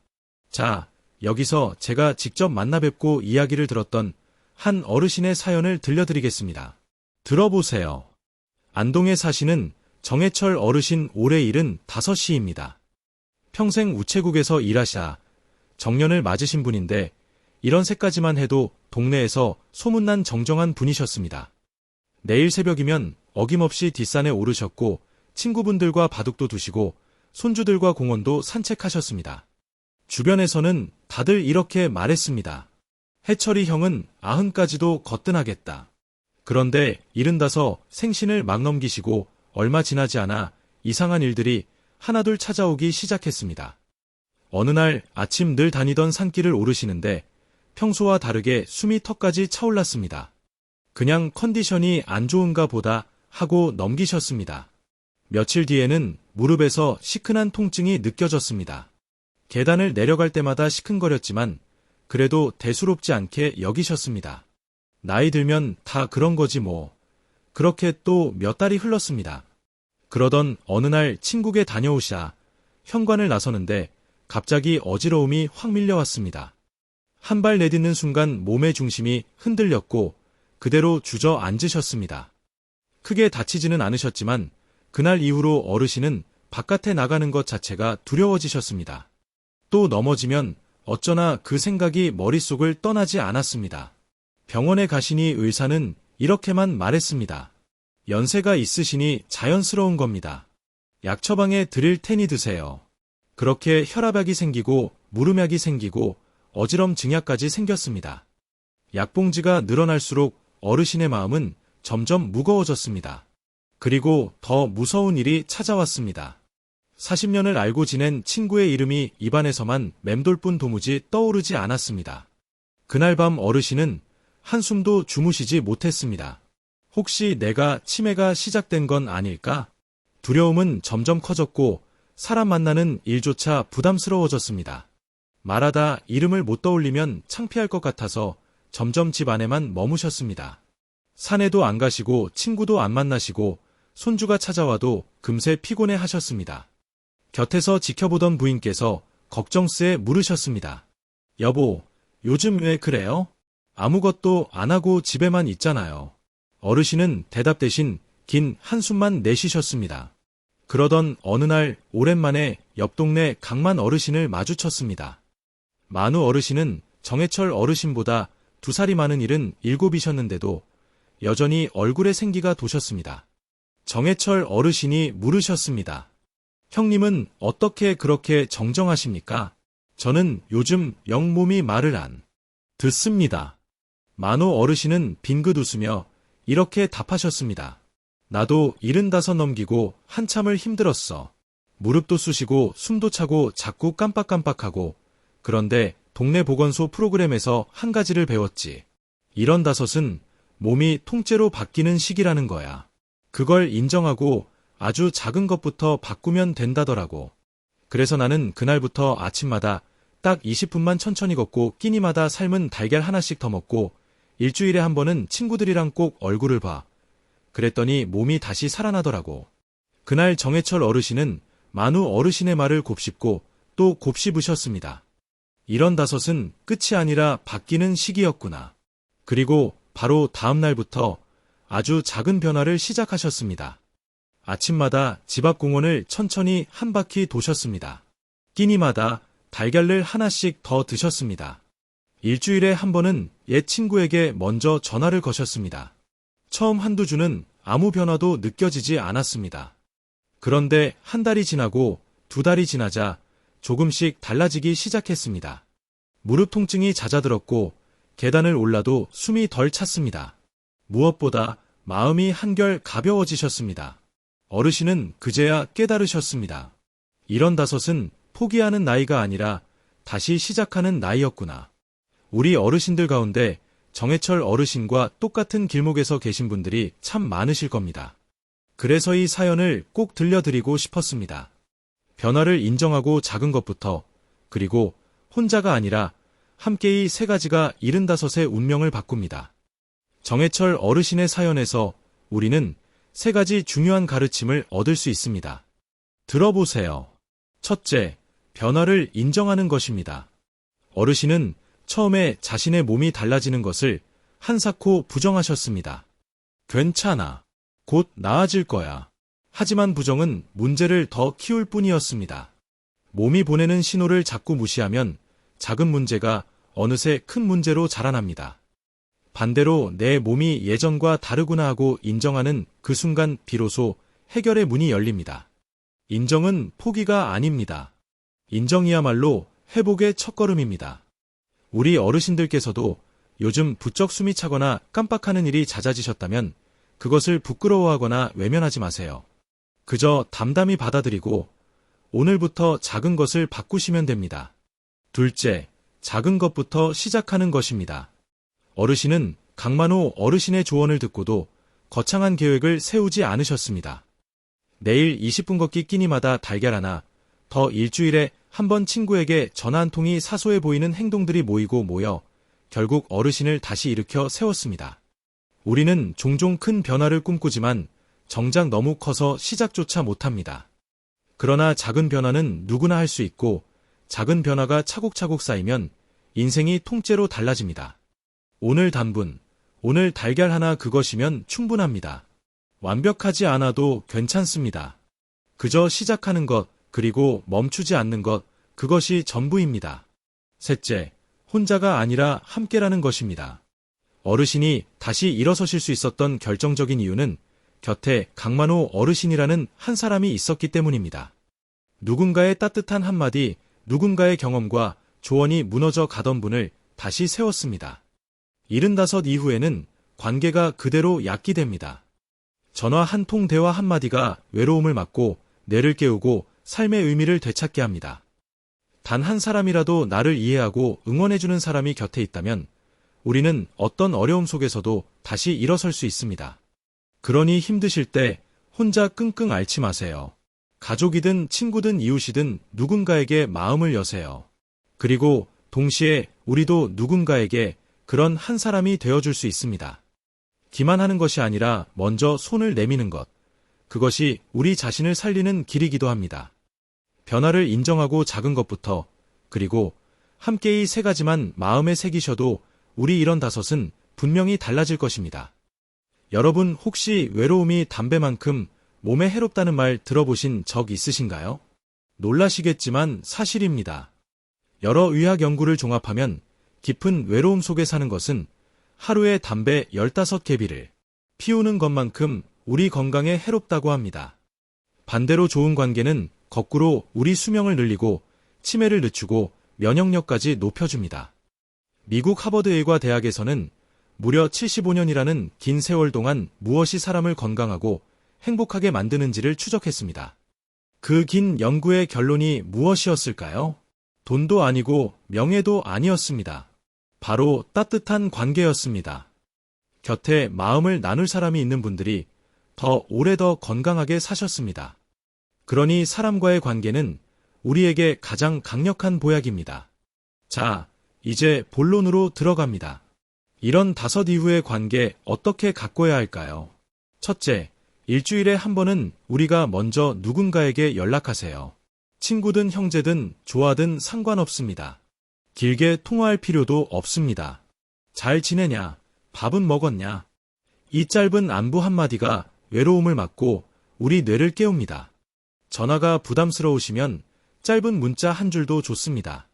자, 여기서 제가 직접 만나 뵙고 이야기를 들었던 한 어르신의 사연을 들려드리겠습니다. 들어보세요. 안동에 사시는 정해철 어르신 올해 75입니다. 평생 우체국에서 일하시다 정년을 맞으신 분인데 이런 새까지만 해도 동네에서 소문난 정정한 분이셨습니다. 내일 새벽이면 어김없이 뒷산에 오르셨고 친구분들과 바둑도 두시고 손주들과 공원도 산책하셨습니다. 주변에서는 다들 이렇게 말했습니다. 해철이 형은 90까지도 거뜬하겠다. 그런데 75 생신을 막 넘기시고 얼마 지나지 않아 이상한 일들이 하나둘 찾아오기 시작했습니다. 어느 날 아침 늘 다니던 산길을 오르시는데 평소와 다르게 숨이 턱까지 차올랐습니다. 그냥 컨디션이 안 좋은가 보다 하고 넘기셨습니다. 며칠 뒤에는 무릎에서 시큰한 통증이 느껴졌습니다. 계단을 내려갈 때마다 시큰거렸지만 그래도 대수롭지 않게 여기셨습니다. 나이 들면 다 그런 거지 뭐. 그렇게 또 몇 달이 흘렀습니다. 그러던 어느 날 친구께 다녀오시자 현관을 나서는데 갑자기 어지러움이 확 밀려왔습니다. 한 발 내딛는 순간 몸의 중심이 흔들렸고 그대로 주저앉으셨습니다. 크게 다치지는 않으셨지만 그날 이후로 어르신은 바깥에 나가는 것 자체가 두려워지셨습니다. 또 넘어지면 어쩌나 그 생각이 머릿속을 떠나지 않았습니다. 병원에 가시니 의사는 이렇게만 말했습니다. 연세가 있으시니 자연스러운 겁니다. 약 처방에 드릴 테니 드세요. 그렇게 혈압약이 생기고 무름약이 생기고 어지럼 증약까지 생겼습니다. 약봉지가 늘어날수록 어르신의 마음은 점점 무거워졌습니다. 그리고 더 무서운 일이 찾아왔습니다. 40년을 알고 지낸 친구의 이름이 입안에서만 맴돌 뿐 도무지 떠오르지 않았습니다. 그날 밤 어르신은 한숨도 주무시지 못했습니다. 혹시 내가 치매가 시작된 건 아닐까? 두려움은 점점 커졌고 사람 만나는 일조차 부담스러워졌습니다. 말하다 이름을 못 떠올리면 창피할 것 같아서 점점 집 안에만 머무셨습니다. 산에도 안 가시고 친구도 안 만나시고 손주가 찾아와도 금세 피곤해 하셨습니다. 곁에서 지켜보던 부인께서 걱정스에 물으셨습니다. 여보, 요즘 왜 그래요? 아무것도 안 하고 집에만 있잖아요. 어르신은 대답 대신 긴 한숨만 내쉬셨습니다. 그러던 어느 날 오랜만에 옆 동네 강만 어르신을 마주쳤습니다. 만우 어르신은 정해철 어르신보다 2살이 많은 77이셨는데도 여전히 얼굴에 생기가 도셨습니다. 정해철 어르신이 물으셨습니다. 형님은 어떻게 그렇게 정정하십니까? 저는 요즘 영 몸이 말을 안 듣습니다. 만호 어르신은 빙긋 웃으며 이렇게 답하셨습니다. 나도 75 넘기고 한참을 힘들었어. 무릎도 쑤시고 숨도 차고 자꾸 깜빡깜빡하고 그런데 동네 보건소 프로그램에서 한 가지를 배웠지. 75은 몸이 통째로 바뀌는 시기라는 거야. 그걸 인정하고 아주 작은 것부터 바꾸면 된다더라고. 그래서 나는 그날부터 아침마다 딱 20분만 천천히 걷고 끼니마다 삶은 달걀 하나씩 더 먹고 일주일에 한 번은 친구들이랑 꼭 얼굴을 봐. 그랬더니 몸이 다시 살아나더라고. 그날 정해철 어르신은 만우 어르신의 말을 곱씹고 또 곱씹으셨습니다. 75은 끝이 아니라 바뀌는 시기였구나. 그리고 바로 다음 날부터 아주 작은 변화를 시작하셨습니다. 아침마다 집 앞 공원을 천천히 한 바퀴 도셨습니다. 끼니마다 달걀을 하나씩 더 드셨습니다. 일주일에 한 번은 옛 친구에게 먼저 전화를 거셨습니다. 처음 한두 주는 아무 변화도 느껴지지 않았습니다. 그런데 한 달이 지나고 2달이 지나자 조금씩 달라지기 시작했습니다. 무릎 통증이 잦아들었고 계단을 올라도 숨이 덜 찼습니다. 무엇보다 마음이 한결 가벼워지셨습니다. 어르신은 그제야 깨달으셨습니다. 75은 포기하는 나이가 아니라 다시 시작하는 나이였구나. 우리 어르신들 가운데 정해철 어르신과 똑같은 길목에서 계신 분들이 참 많으실 겁니다. 그래서 이 사연을 꼭 들려드리고 싶었습니다. 변화를 인정하고 작은 것부터, 그리고 혼자가 아니라 함께 이 3가지가 75의 운명을 바꿉니다. 정해철 어르신의 사연에서 우리는 3가지 중요한 가르침을 얻을 수 있습니다. 들어보세요. 첫째, 변화를 인정하는 것입니다. 어르신은 처음에 자신의 몸이 달라지는 것을 한사코 부정하셨습니다. 괜찮아. 곧 나아질 거야. 하지만 부정은 문제를 더 키울 뿐이었습니다. 몸이 보내는 신호를 자꾸 무시하면 작은 문제가 어느새 큰 문제로 자라납니다. 반대로 내 몸이 예전과 다르구나 하고 인정하는 그 순간 비로소 해결의 문이 열립니다. 인정은 포기가 아닙니다. 인정이야말로 회복의 첫걸음입니다. 우리 어르신들께서도 요즘 부쩍 숨이 차거나 깜빡하는 일이 잦아지셨다면 그것을 부끄러워하거나 외면하지 마세요. 그저 담담히 받아들이고 오늘부터 작은 것을 바꾸시면 됩니다. 둘째, 작은 것부터 시작하는 것입니다. 어르신은 강만호 어르신의 조언을 듣고도 거창한 계획을 세우지 않으셨습니다. 내일 20분 걷기 끼니마다 달걀 하나, 더 일주일에 한 번 친구에게 전화 한 통이 사소해 보이는 행동들이 모여 결국 어르신을 다시 일으켜 세웠습니다. 우리는 종종 큰 변화를 꿈꾸지만 정작 너무 커서 시작조차 못합니다. 그러나 작은 변화는 누구나 할 수 있고 작은 변화가 차곡차곡 쌓이면 인생이 통째로 달라집니다. 오늘 단분, 오늘 달걀 하나 그것이면 충분합니다. 완벽하지 않아도 괜찮습니다. 그저 시작하는 것, 그리고 멈추지 않는 것, 그것이 전부입니다. 셋째, 혼자가 아니라 함께라는 것입니다. 어르신이 다시 일어서실 수 있었던 결정적인 이유는 곁에 강만호 어르신이라는 한 사람이 있었기 때문입니다. 누군가의 따뜻한 한마디, 누군가의 경험과 조언이 무너져 가던 분을 다시 세웠습니다. 75 이후에는 관계가 그대로 약기됩니다. 전화 한 통 대화 한마디가 외로움을 막고 뇌를 깨우고 삶의 의미를 되찾게 합니다. 단 한 사람이라도 나를 이해하고 응원해주는 사람이 곁에 있다면 우리는 어떤 어려움 속에서도 다시 일어설 수 있습니다. 그러니 힘드실 때 혼자 끙끙 앓지 마세요. 가족이든 친구든 이웃이든 누군가에게 마음을 여세요. 그리고 동시에 우리도 누군가에게 그런 한 사람이 되어줄 수 있습니다. 기만하는 것이 아니라 먼저 손을 내미는 것. 그것이 우리 자신을 살리는 길이기도 합니다. 변화를 인정하고 작은 것부터, 그리고 함께 이 세 가지만 마음에 새기셔도 우리 75은 분명히 달라질 것입니다. 여러분 혹시 외로움이 담배만큼 몸에 해롭다는 말 들어보신 적 있으신가요? 놀라시겠지만 사실입니다. 여러 의학 연구를 종합하면 깊은 외로움 속에 사는 것은 하루에 담배 15개비를 피우는 것만큼 우리 건강에 해롭다고 합니다. 반대로 좋은 관계는 거꾸로 우리 수명을 늘리고 치매를 늦추고 면역력까지 높여줍니다. 미국 하버드 의과 대학에서는 무려 75년이라는 긴 세월 동안 무엇이 사람을 건강하고 행복하게 만드는지를 추적했습니다. 그 긴 연구의 결론이 무엇이었을까요? 돈도 아니고 명예도 아니었습니다. 바로 따뜻한 관계였습니다. 곁에 마음을 나눌 사람이 있는 분들이 더 오래 더 건강하게 사셨습니다. 그러니 사람과의 관계는 우리에게 가장 강력한 보약입니다. 자, 이제 본론으로 들어갑니다. 이런 5 이후의 관계 어떻게 가꿔야 할까요? 첫째, 일주일에 한 번은 우리가 먼저 누군가에게 연락하세요. 친구든 형제든 조아든 상관없습니다. 길게 통화할 필요도 없습니다. 잘 지내냐? 밥은 먹었냐? 이 짧은 안부 한마디가 외로움을 막고 우리 뇌를 깨웁니다. 전화가 부담스러우시면 짧은 문자 한 줄도 좋습니다.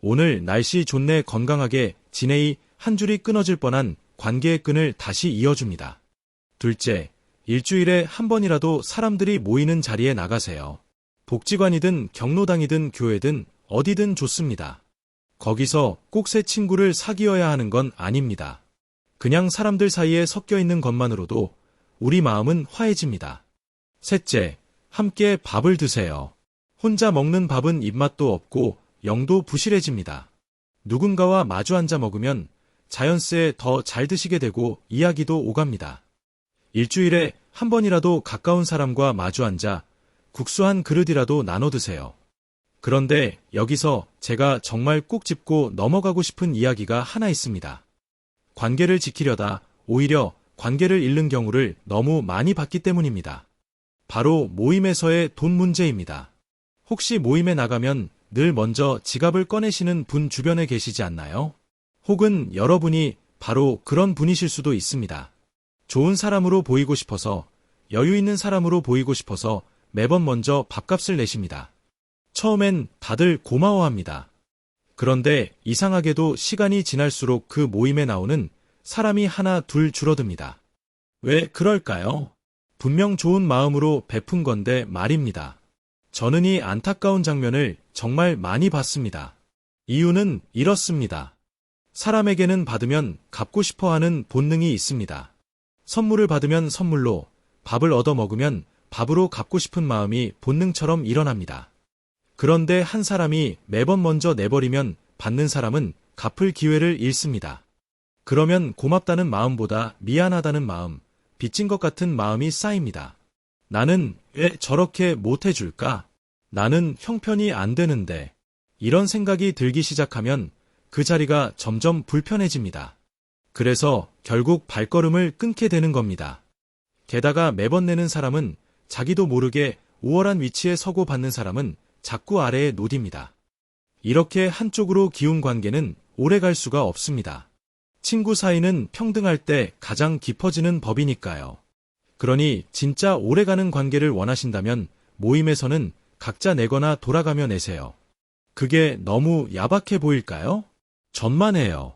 오늘 날씨 좋네 건강하게 지내이 한 줄이 끊어질 뻔한 관계의 끈을 다시 이어줍니다. 둘째, 일주일에 한 번이라도 사람들이 모이는 자리에 나가세요. 복지관이든 경로당이든 교회든 어디든 좋습니다. 거기서 꼭 새 친구를 사귀어야 하는 건 아닙니다. 그냥 사람들 사이에 섞여 있는 것만으로도 우리 마음은 화해집니다. 셋째, 함께 밥을 드세요. 혼자 먹는 밥은 입맛도 없고 영도 부실해집니다. 누군가와 마주 앉아 먹으면 자연스레 더 잘 드시게 되고 이야기도 오갑니다. 일주일에 한 번이라도 가까운 사람과 마주 앉아 국수 한 그릇이라도 나눠 드세요. 그런데 여기서 제가 정말 꼭 짚고 넘어가고 싶은 이야기가 하나 있습니다. 관계를 지키려다 오히려 관계를 잃는 경우를 너무 많이 봤기 때문입니다. 바로 모임에서의 돈 문제입니다. 혹시 모임에 나가면 늘 먼저 지갑을 꺼내시는 분 주변에 계시지 않나요? 혹은 여러분이 바로 그런 분이실 수도 있습니다. 좋은 사람으로 보이고 싶어서, 여유 있는 사람으로 보이고 싶어서 매번 먼저 밥값을 내십니다. 처음엔 다들 고마워합니다. 그런데 이상하게도 시간이 지날수록 그 모임에 나오는 사람이 하나 둘 줄어듭니다. 왜 그럴까요? 분명 좋은 마음으로 베푼 건데 말입니다. 저는 이 안타까운 장면을 정말 많이 봤습니다. 이유는 이렇습니다. 사람에게는 받으면 갚고 싶어 하는 본능이 있습니다. 선물을 받으면 선물로, 밥을 얻어 먹으면 밥으로 갚고 싶은 마음이 본능처럼 일어납니다. 그런데 한 사람이 매번 먼저 내버리면 받는 사람은 갚을 기회를 잃습니다. 그러면 고맙다는 마음보다 미안하다는 마음, 빚진 것 같은 마음이 쌓입니다. 나는 왜 저렇게 못해줄까? 나는 형편이 안 되는데. 이런 생각이 들기 시작하면 그 자리가 점점 불편해집니다. 그래서 결국 발걸음을 끊게 되는 겁니다. 게다가 매번 내는 사람은 자기도 모르게 우월한 위치에 서고 받는 사람은 자꾸 아래에 놓입니다. 이렇게 한쪽으로 기운 관계는 오래 갈 수가 없습니다. 친구 사이는 평등할 때 가장 깊어지는 법이니까요. 그러니 진짜 오래가는 관계를 원하신다면 모임에서는 각자 내거나 돌아가며 내세요. 그게 너무 야박해 보일까요? 전만해요.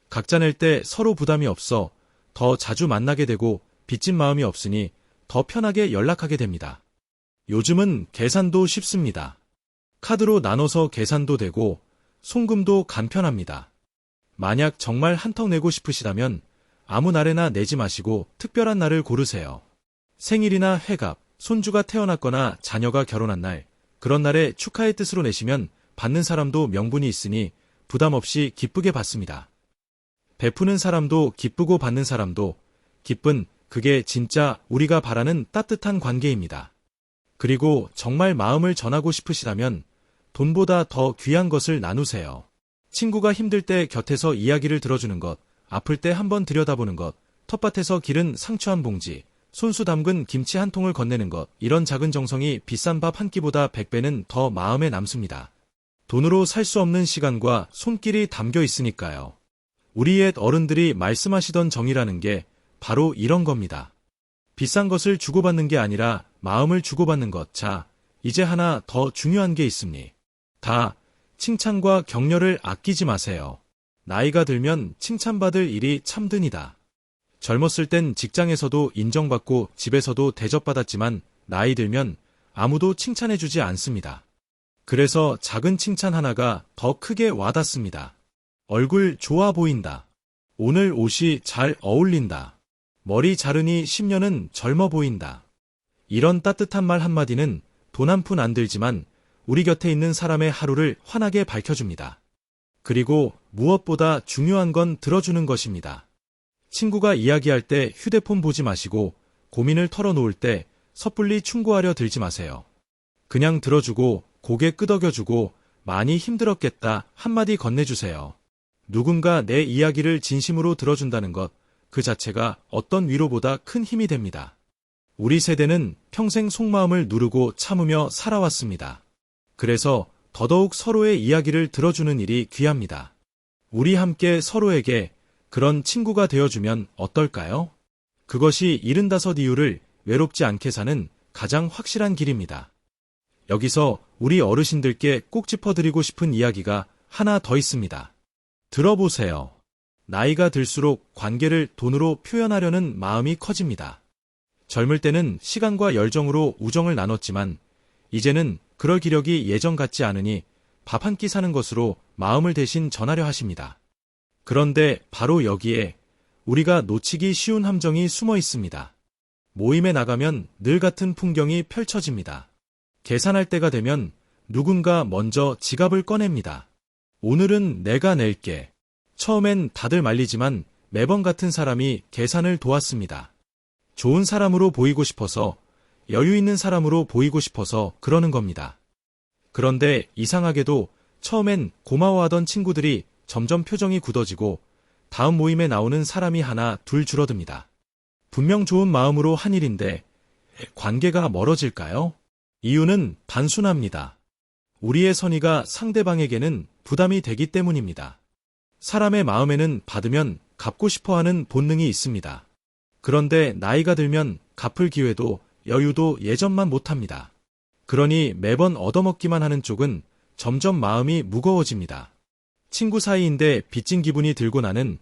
각자 낼 때 서로 부담이 없어 더 자주 만나게 되고 빚진 마음이 없으니 더 편하게 연락하게 됩니다. 요즘은 계산도 쉽습니다. 카드로 나눠서 계산도 되고 송금도 간편합니다. 만약 정말 한턱 내고 싶으시다면 아무 날에나 내지 마시고 특별한 날을 고르세요. 생일이나 회갑, 손주가 태어났거나 자녀가 결혼한 날, 그런 날에 축하의 뜻으로 내시면 받는 사람도 명분이 있으니 부담 없이 기쁘게 받습니다. 베푸는 사람도 기쁘고 받는 사람도 기쁜, 그게 진짜 우리가 바라는 따뜻한 관계입니다. 그리고 정말 마음을 전하고 싶으시다면 돈보다 더 귀한 것을 나누세요. 친구가 힘들 때 곁에서 이야기를 들어주는 것, 아플 때 한번 들여다보는 것, 텃밭에서 기른 상추 한 봉지, 손수 담근 김치 한 통을 건네는 것, 이런 작은 정성이 비싼 밥 한 끼보다 100배는 더 마음에 남습니다. 돈으로 살 수 없는 시간과 손길이 담겨 있으니까요. 우리 옛 어른들이 말씀하시던 정이라는 게 바로 이런 겁니다. 비싼 것을 주고받는 게 아니라 마음을 주고받는 것. 자, 이제 하나 더 중요한 게 있습니. 다 칭찬과 격려를 아끼지 마세요. 나이가 들면 칭찬받을 일이 참드니다. 젊었을 땐 직장에서도 인정받고 집에서도 대접받았지만 나이 들면 아무도 칭찬해주지 않습니다. 그래서 작은 칭찬 하나가 더 크게 와닿습니다. 얼굴 좋아 보인다. 오늘 옷이 잘 어울린다. 머리 자르니 10년은 젊어 보인다. 이런 따뜻한 말 한마디는 돈 한 푼 안 들지만 우리 곁에 있는 사람의 하루를 환하게 밝혀줍니다. 그리고 무엇보다 중요한 건 들어주는 것입니다. 친구가 이야기할 때 휴대폰 보지 마시고 고민을 털어놓을 때 섣불리 충고하려 들지 마세요. 그냥 들어주고 고개 끄덕여주고 많이 힘들었겠다 한마디 건네주세요. 누군가 내 이야기를 진심으로 들어준다는 것, 그 자체가 어떤 위로보다 큰 힘이 됩니다. 우리 세대는 평생 속마음을 누르고 참으며 살아왔습니다. 그래서 더더욱 서로의 이야기를 들어주는 일이 귀합니다. 우리 함께 서로에게 그런 친구가 되어주면 어떨까요? 그것이 75 이유를 외롭지 않게 사는 가장 확실한 길입니다. 여기서 우리 어르신들께 꼭 짚어드리고 싶은 이야기가 하나 더 있습니다. 들어보세요. 나이가 들수록 관계를 돈으로 표현하려는 마음이 커집니다. 젊을 때는 시간과 열정으로 우정을 나눴지만 이제는 그럴 기력이 예전 같지 않으니 밥 한 끼 사는 것으로 마음을 대신 전하려 하십니다. 그런데 바로 여기에 우리가 놓치기 쉬운 함정이 숨어 있습니다. 모임에 나가면 늘 같은 풍경이 펼쳐집니다. 계산할 때가 되면 누군가 먼저 지갑을 꺼냅니다. 오늘은 내가 낼게. 처음엔 다들 말리지만 매번 같은 사람이 계산을 도왔습니다. 좋은 사람으로 보이고 싶어서, 여유 있는 사람으로 보이고 싶어서 그러는 겁니다. 그런데 이상하게도 처음엔 고마워하던 친구들이 점점 표정이 굳어지고 다음 모임에 나오는 사람이 하나 둘 줄어듭니다. 분명 좋은 마음으로 한 일인데 관계가 멀어질까요? 이유는 단순합니다. 우리의 선의가 상대방에게는 부담이 되기 때문입니다. 사람의 마음에는 받으면 갚고 싶어하는 본능이 있습니다. 그런데 나이가 들면 갚을 기회도 여유도 예전만 못합니다. 그러니 매번 얻어먹기만 하는 쪽은 점점 마음이 무거워집니다. 친구 사이인데 빚진 기분이 들고 나는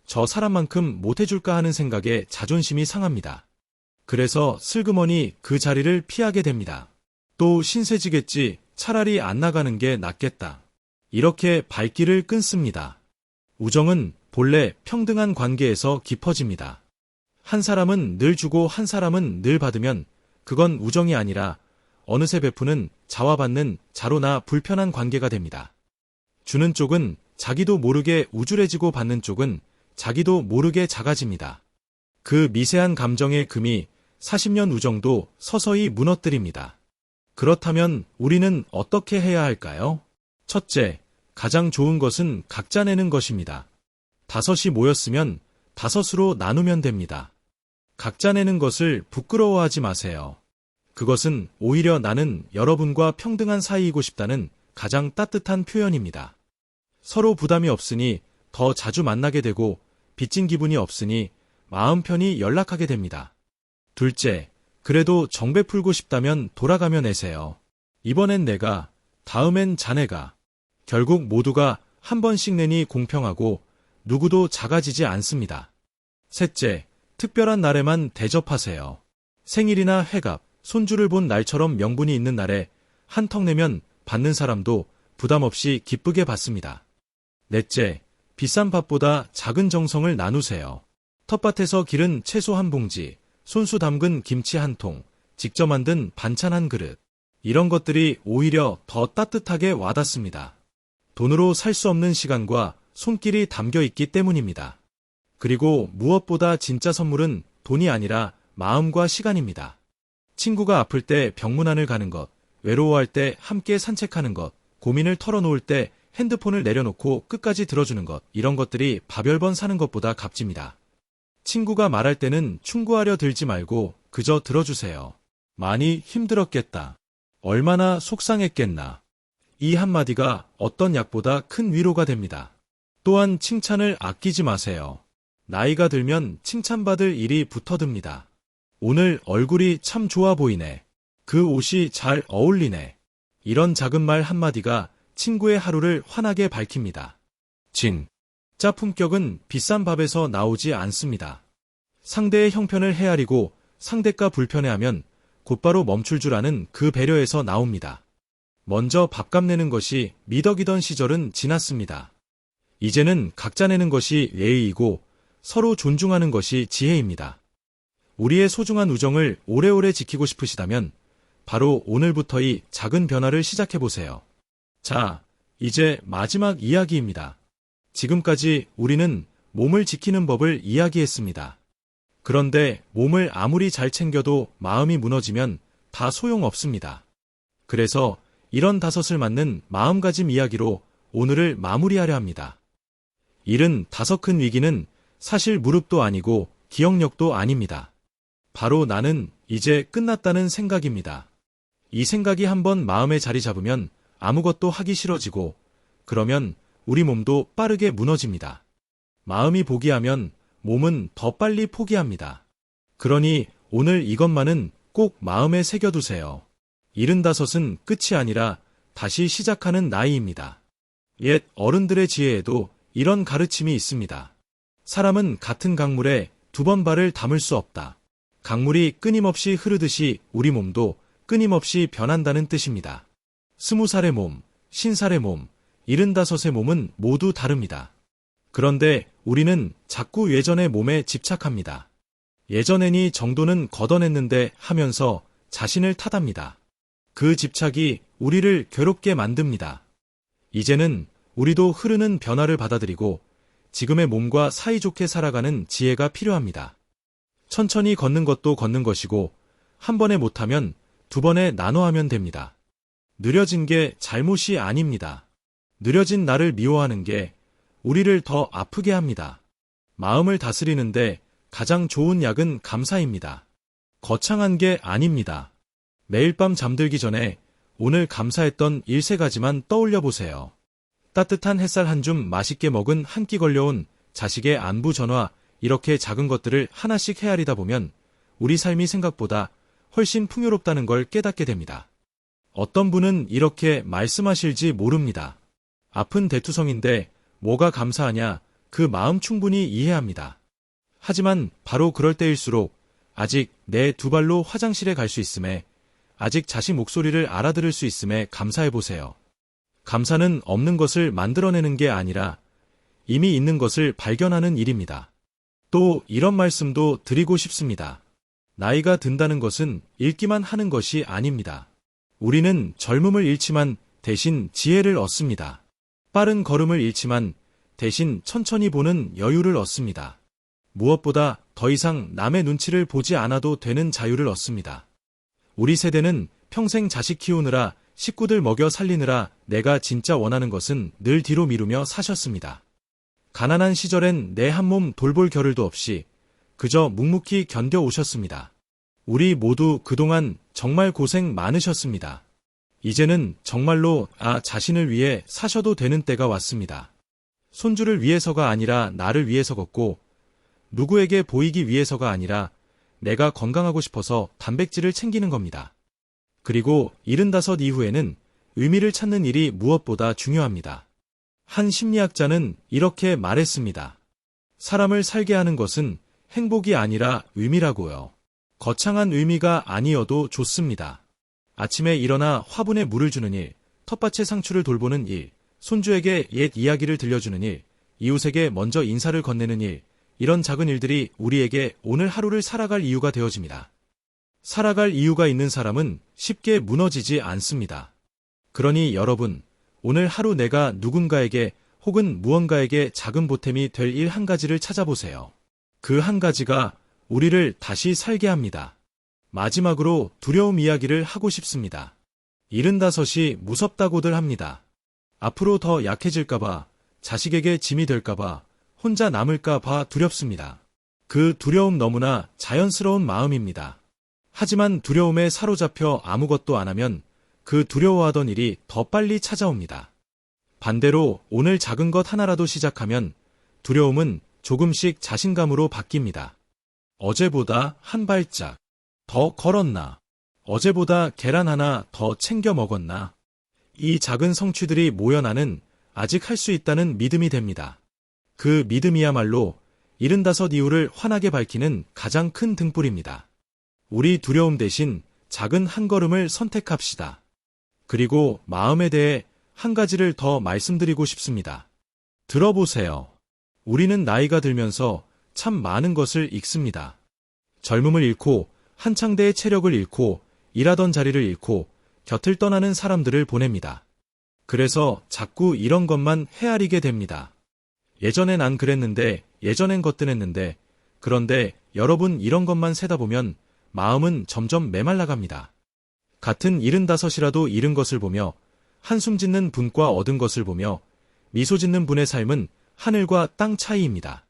저 사람만큼 못해줄까 하는 생각에 자존심이 상합니다. 그래서 슬그머니 그 자리를 피하게 됩니다. 또 신세지겠지, 차라리 안 나가는 게 낫겠다. 이렇게 발길을 끊습니다. 우정은 본래 평등한 관계에서 깊어집니다. 한 사람은 늘 주고 한 사람은 늘 받으면 그건 우정이 아니라 어느새 베푸는 자와 받는 자로나 불편한 관계가 됩니다. 주는 쪽은 자기도 모르게 우쭐해지고 받는 쪽은 자기도 모르게 작아집니다. 그 미세한 감정의 금이 40년 우정도 서서히 무너뜨립니다. 그렇다면 우리는 어떻게 해야 할까요? 첫째, 가장 좋은 것은 각자 내는 것입니다. 5이 모였으면 5으로 나누면 됩니다. 각자 내는 것을 부끄러워하지 마세요. 그것은 오히려 나는 여러분과 평등한 사이이고 싶다는 가장 따뜻한 표현입니다. 서로 부담이 없으니 더 자주 만나게 되고 빚진 기분이 없으니 마음 편히 연락하게 됩니다. 둘째, 그래도 정배 풀고 싶다면 돌아가며 내세요. 이번엔 내가, 다음엔 자네가. 결국 모두가 한 번씩 내니 공평하고 누구도 작아지지 않습니다. 셋째, 특별한 날에만 대접하세요. 생일이나 회갑, 손주를 본 날처럼 명분이 있는 날에 한턱 내면 받는 사람도 부담 없이 기쁘게 받습니다. 넷째, 비싼 밥보다 작은 정성을 나누세요. 텃밭에서 기른 채소 한 봉지, 손수 담근 김치 한 통, 직접 만든 반찬 한 그릇. 이런 것들이 오히려 더 따뜻하게 와닿습니다. 돈으로 살 수 없는 시간과 손길이 담겨 있기 때문입니다. 그리고 무엇보다 진짜 선물은 돈이 아니라 마음과 시간입니다. 친구가 아플 때 병문안을 가는 것, 외로워할 때 함께 산책하는 것, 고민을 털어놓을 때 핸드폰을 내려놓고 끝까지 들어주는 것, 이런 것들이 밥 10번 사는 것보다 값집니다. 친구가 말할 때는 충고하려 들지 말고 그저 들어주세요. 많이 힘들었겠다. 얼마나 속상했겠나. 이 한마디가 어떤 약보다 큰 위로가 됩니다. 또한 칭찬을 아끼지 마세요. 나이가 들면 칭찬받을 일이 붙어듭니다. 오늘 얼굴이 참 좋아 보이네. 그 옷이 잘 어울리네. 이런 작은 말 한마디가 친구의 하루를 환하게 밝힙니다. 진짜 품격은 비싼 밥에서 나오지 않습니다. 상대의 형편을 헤아리고 상대가 불편해하면 곧바로 멈출 줄 아는 그 배려에서 나옵니다. 먼저 밥값 내는 것이 미덕이던 시절은 지났습니다. 이제는 각자 내는 것이 예의이고 서로 존중하는 것이 지혜입니다. 우리의 소중한 우정을 오래오래 지키고 싶으시다면 바로 오늘부터 이 작은 변화를 시작해보세요. 자, 이제 마지막 이야기입니다. 지금까지 우리는 몸을 지키는 법을 이야기했습니다. 그런데 몸을 아무리 잘 챙겨도 마음이 무너지면 다 소용없습니다. 그래서 이런 5을 맞는 마음가짐 이야기로 오늘을 마무리하려 합니다. 75 큰 위기는 사실 무릎도 아니고 기억력도 아닙니다. 바로 나는 이제 끝났다는 생각입니다. 이 생각이 한번 마음에 자리 잡으면 아무것도 하기 싫어지고 그러면 우리 몸도 빠르게 무너집니다. 마음이 포기하면 몸은 더 빨리 포기합니다. 그러니 오늘 이것만은 꼭 마음에 새겨두세요. 75은 끝이 아니라 다시 시작하는 나이입니다. 옛 어른들의 지혜에도 이런 가르침이 있습니다. 사람은 같은 강물에 2번 발을 담을 수 없다. 강물이 끊임없이 흐르듯이 우리 몸도 끊임없이 변한다는 뜻입니다. 20살의 몸, 50살의 몸, 75의 몸은 모두 다릅니다. 그런데 우리는 자꾸 예전의 몸에 집착합니다. 예전에니 정도는 걷어냈는데 하면서 자신을 탓합니다. 그 집착이 우리를 괴롭게 만듭니다. 이제는 우리도 흐르는 변화를 받아들이고 지금의 몸과 사이좋게 살아가는 지혜가 필요합니다. 천천히 걷는 것도 걷는 것이고 한 번에 못하면 2번에 나눠 하면 됩니다. 느려진 게 잘못이 아닙니다. 느려진 나를 미워하는 게 우리를 더 아프게 합니다. 마음을 다스리는데 가장 좋은 약은 감사입니다. 거창한 게 아닙니다. 매일 밤 잠들기 전에 오늘 감사했던 13가지만 떠올려 보세요. 따뜻한 햇살 한 줌 맛있게 먹은 한 끼 걸려온 자식의 안부 전화, 이렇게 작은 것들을 하나씩 헤아리다 보면 우리 삶이 생각보다 훨씬 풍요롭다는 걸 깨닫게 됩니다. 어떤 분은 이렇게 말씀하실지 모릅니다. 아픈 대투성인데 뭐가 감사하냐, 그 마음 충분히 이해합니다. 하지만 바로 그럴 때일수록 아직 내 두 발로 화장실에 갈 수 있음에, 아직 자식 목소리를 알아들을 수 있음에 감사해보세요. 감사는 없는 것을 만들어내는 게 아니라 이미 있는 것을 발견하는 일입니다. 또 이런 말씀도 드리고 싶습니다. 나이가 든다는 것은 잃기만 하는 것이 아닙니다. 우리는 젊음을 잃지만 대신 지혜를 얻습니다. 빠른 걸음을 잃지만 대신 천천히 보는 여유를 얻습니다. 무엇보다 더 이상 남의 눈치를 보지 않아도 되는 자유를 얻습니다. 우리 세대는 평생 자식 키우느라, 식구들 먹여 살리느라 내가 진짜 원하는 것은 늘 뒤로 미루며 사셨습니다. 가난한 시절엔 내 한 몸 돌볼 겨를도 없이 그저 묵묵히 견뎌오셨습니다. 우리 모두 그동안 정말 고생 많으셨습니다. 이제는 정말로 자신을 위해 사셔도 되는 때가 왔습니다. 손주를 위해서가 아니라 나를 위해서 걷고, 누구에게 보이기 위해서가 아니라 내가 건강하고 싶어서 단백질을 챙기는 겁니다. 그리고 75 이후에는 의미를 찾는 일이 무엇보다 중요합니다. 한 심리학자는 이렇게 말했습니다. 사람을 살게 하는 것은 행복이 아니라 의미라고요. 거창한 의미가 아니어도 좋습니다. 아침에 일어나 화분에 물을 주는 일, 텃밭의 상추를 돌보는 일, 손주에게 옛 이야기를 들려주는 일, 이웃에게 먼저 인사를 건네는 일, 이런 작은 일들이 우리에게 오늘 하루를 살아갈 이유가 되어집니다. 살아갈 이유가 있는 사람은 쉽게 무너지지 않습니다. 그러니 여러분, 오늘 하루 내가 누군가에게 혹은 무언가에게 작은 보탬이 될 일 한 가지를 찾아보세요. 그 한 가지가 우리를 다시 살게 합니다. 마지막으로 두려움 이야기를 하고 싶습니다. 75이 무섭다고들 합니다. 앞으로 더 약해질까봐, 자식에게 짐이 될까봐, 혼자 남을까봐 두렵습니다. 그 두려움 너무나 자연스러운 마음입니다. 하지만 두려움에 사로잡혀 아무것도 안 하면 그 두려워하던 일이 더 빨리 찾아옵니다. 반대로 오늘 작은 것 하나라도 시작하면 두려움은 조금씩 자신감으로 바뀝니다. 어제보다 한 발짝 더 걸었나? 어제보다 계란 하나 더 챙겨 먹었나? 이 작은 성취들이 모여 나는 아직 할 수 있다는 믿음이 됩니다. 그 믿음이야말로 75 이후를 환하게 밝히는 가장 큰 등불입니다. 우리 두려움 대신 작은 한 걸음을 선택합시다. 그리고 마음에 대해 한 가지를 더 말씀드리고 싶습니다. 들어보세요. 우리는 나이가 들면서 참 많은 것을 잃습니다. 젊음을 잃고, 한창대의 체력을 잃고, 일하던 자리를 잃고, 곁을 떠나는 사람들을 보냅니다. 그래서 자꾸 이런 것만 헤아리게 됩니다. 예전엔 안 그랬는데, 예전엔 거뜬했는데, 그런데 여러분 이런 것만 세다 보면 마음은 점점 메말라갑니다. 같은 75이라도 잃은 것을 보며, 한숨 짓는 분과 얻은 것을 보며, 미소 짓는 분의 삶은 하늘과 땅 차이입니다.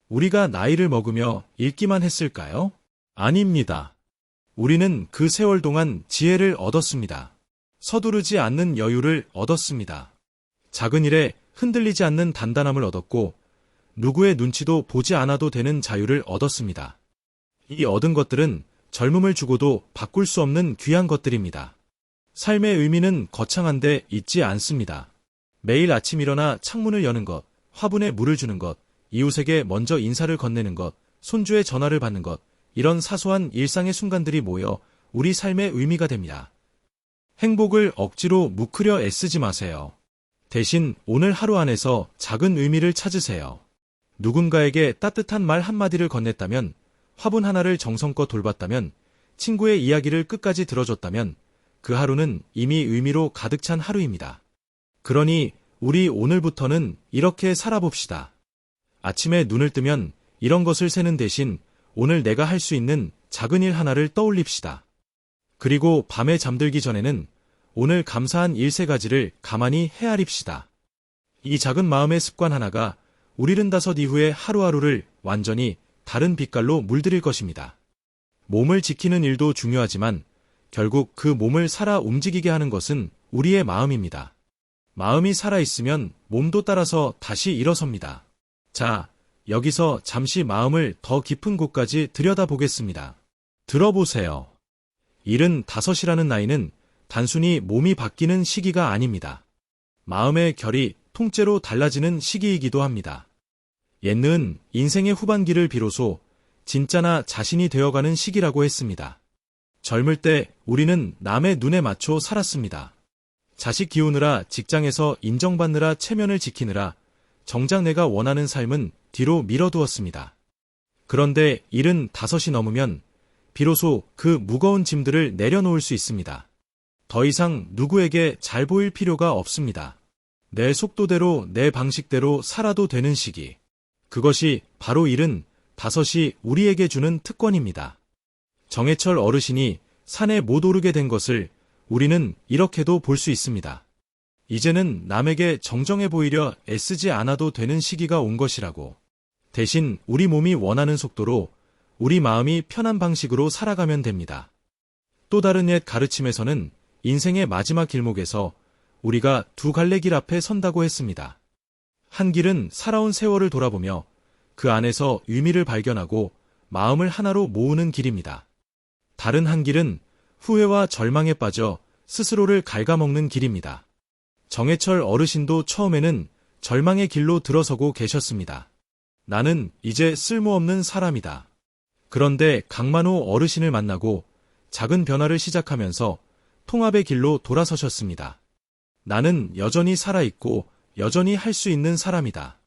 우리가 나이를 먹으며 잃기만 했을까요? 아닙니다. 우리는 그 세월 동안 지혜를 얻었습니다. 서두르지 않는 여유를 얻었습니다. 작은 일에 흔들리지 않는 단단함을 얻었고, 누구의 눈치도 보지 않아도 되는 자유를 얻었습니다. 이 얻은 것들은 젊음을 주고도 바꿀 수 없는 귀한 것들입니다. 삶의 의미는 거창한데 있지 않습니다. 매일 아침 일어나 창문을 여는 것, 화분에 물을 주는 것, 이웃에게 먼저 인사를 건네는 것, 손주의 전화를 받는 것, 이런 사소한 일상의 순간들이 모여 우리 삶의 의미가 됩니다. 행복을 억지로 묵으려 애쓰지 마세요. 대신 오늘 하루 안에서 작은 의미를 찾으세요. 누군가에게 따뜻한 말 한마디를 건넸다면, 화분 하나를 정성껏 돌봤다면, 친구의 이야기를 끝까지 들어줬다면 그 하루는 이미 의미로 가득 찬 하루입니다. 그러니 우리 오늘부터는 이렇게 살아봅시다. 아침에 눈을 뜨면 이런 것을 세는 대신 오늘 내가 할 수 있는 작은 일 하나를 떠올립시다. 그리고 밤에 잠들기 전에는 오늘 감사한 일 3가지를 가만히 헤아립시다. 이 작은 마음의 습관 하나가 우리 75 이후의 하루하루를 완전히 다른 빛깔로 물들일 것입니다. 몸을 지키는 일도 중요하지만 결국 그 몸을 살아 움직이게 하는 것은 우리의 마음입니다. 마음이 살아있으면 몸도 따라서 다시 일어섭니다. 자, 여기서 잠시 마음을 더 깊은 곳까지 들여다보겠습니다. 들어보세요. 75이라는 나이는 단순히 몸이 바뀌는 시기가 아닙니다. 마음의 결이 통째로 달라지는 시기이기도 합니다. 옛는 인생의 후반기를 비로소 진짜나 자신이 되어가는 시기라고 했습니다. 젊을 때 우리는 남의 눈에 맞춰 살았습니다. 자식 키우느라, 직장에서 인정받느라, 체면을 지키느라 정작 내가 원하는 삶은 뒤로 미뤄두었습니다. 그런데 75이 넘으면 비로소 그 무거운 짐들을 내려놓을 수 있습니다. 더 이상 누구에게 잘 보일 필요가 없습니다. 내 속도대로, 내 방식대로 살아도 되는 시기. 그것이 바로 75이 우리에게 주는 특권입니다. 정해철 어르신이 산에 못 오르게 된 것을 우리는 이렇게도 볼 수 있습니다. 이제는 남에게 정정해 보이려 애쓰지 않아도 되는 시기가 온 것이라고. 대신 우리 몸이 원하는 속도로, 우리 마음이 편한 방식으로 살아가면 됩니다. 또 다른 옛 가르침에서는 인생의 마지막 길목에서 우리가 두 갈래 길 앞에 선다고 했습니다. 한 길은 살아온 세월을 돌아보며 그 안에서 의미를 발견하고 마음을 하나로 모으는 길입니다. 다른 한 길은 후회와 절망에 빠져 스스로를 갉아먹는 길입니다. 정해철 어르신도 처음에는 절망의 길로 들어서고 계셨습니다. 나는 이제 쓸모없는 사람이다. 그런데 강만호 어르신을 만나고 작은 변화를 시작하면서 통합의 길로 돌아서셨습니다. 나는 여전히 살아있고 여전히 할 수 있는 사람이다.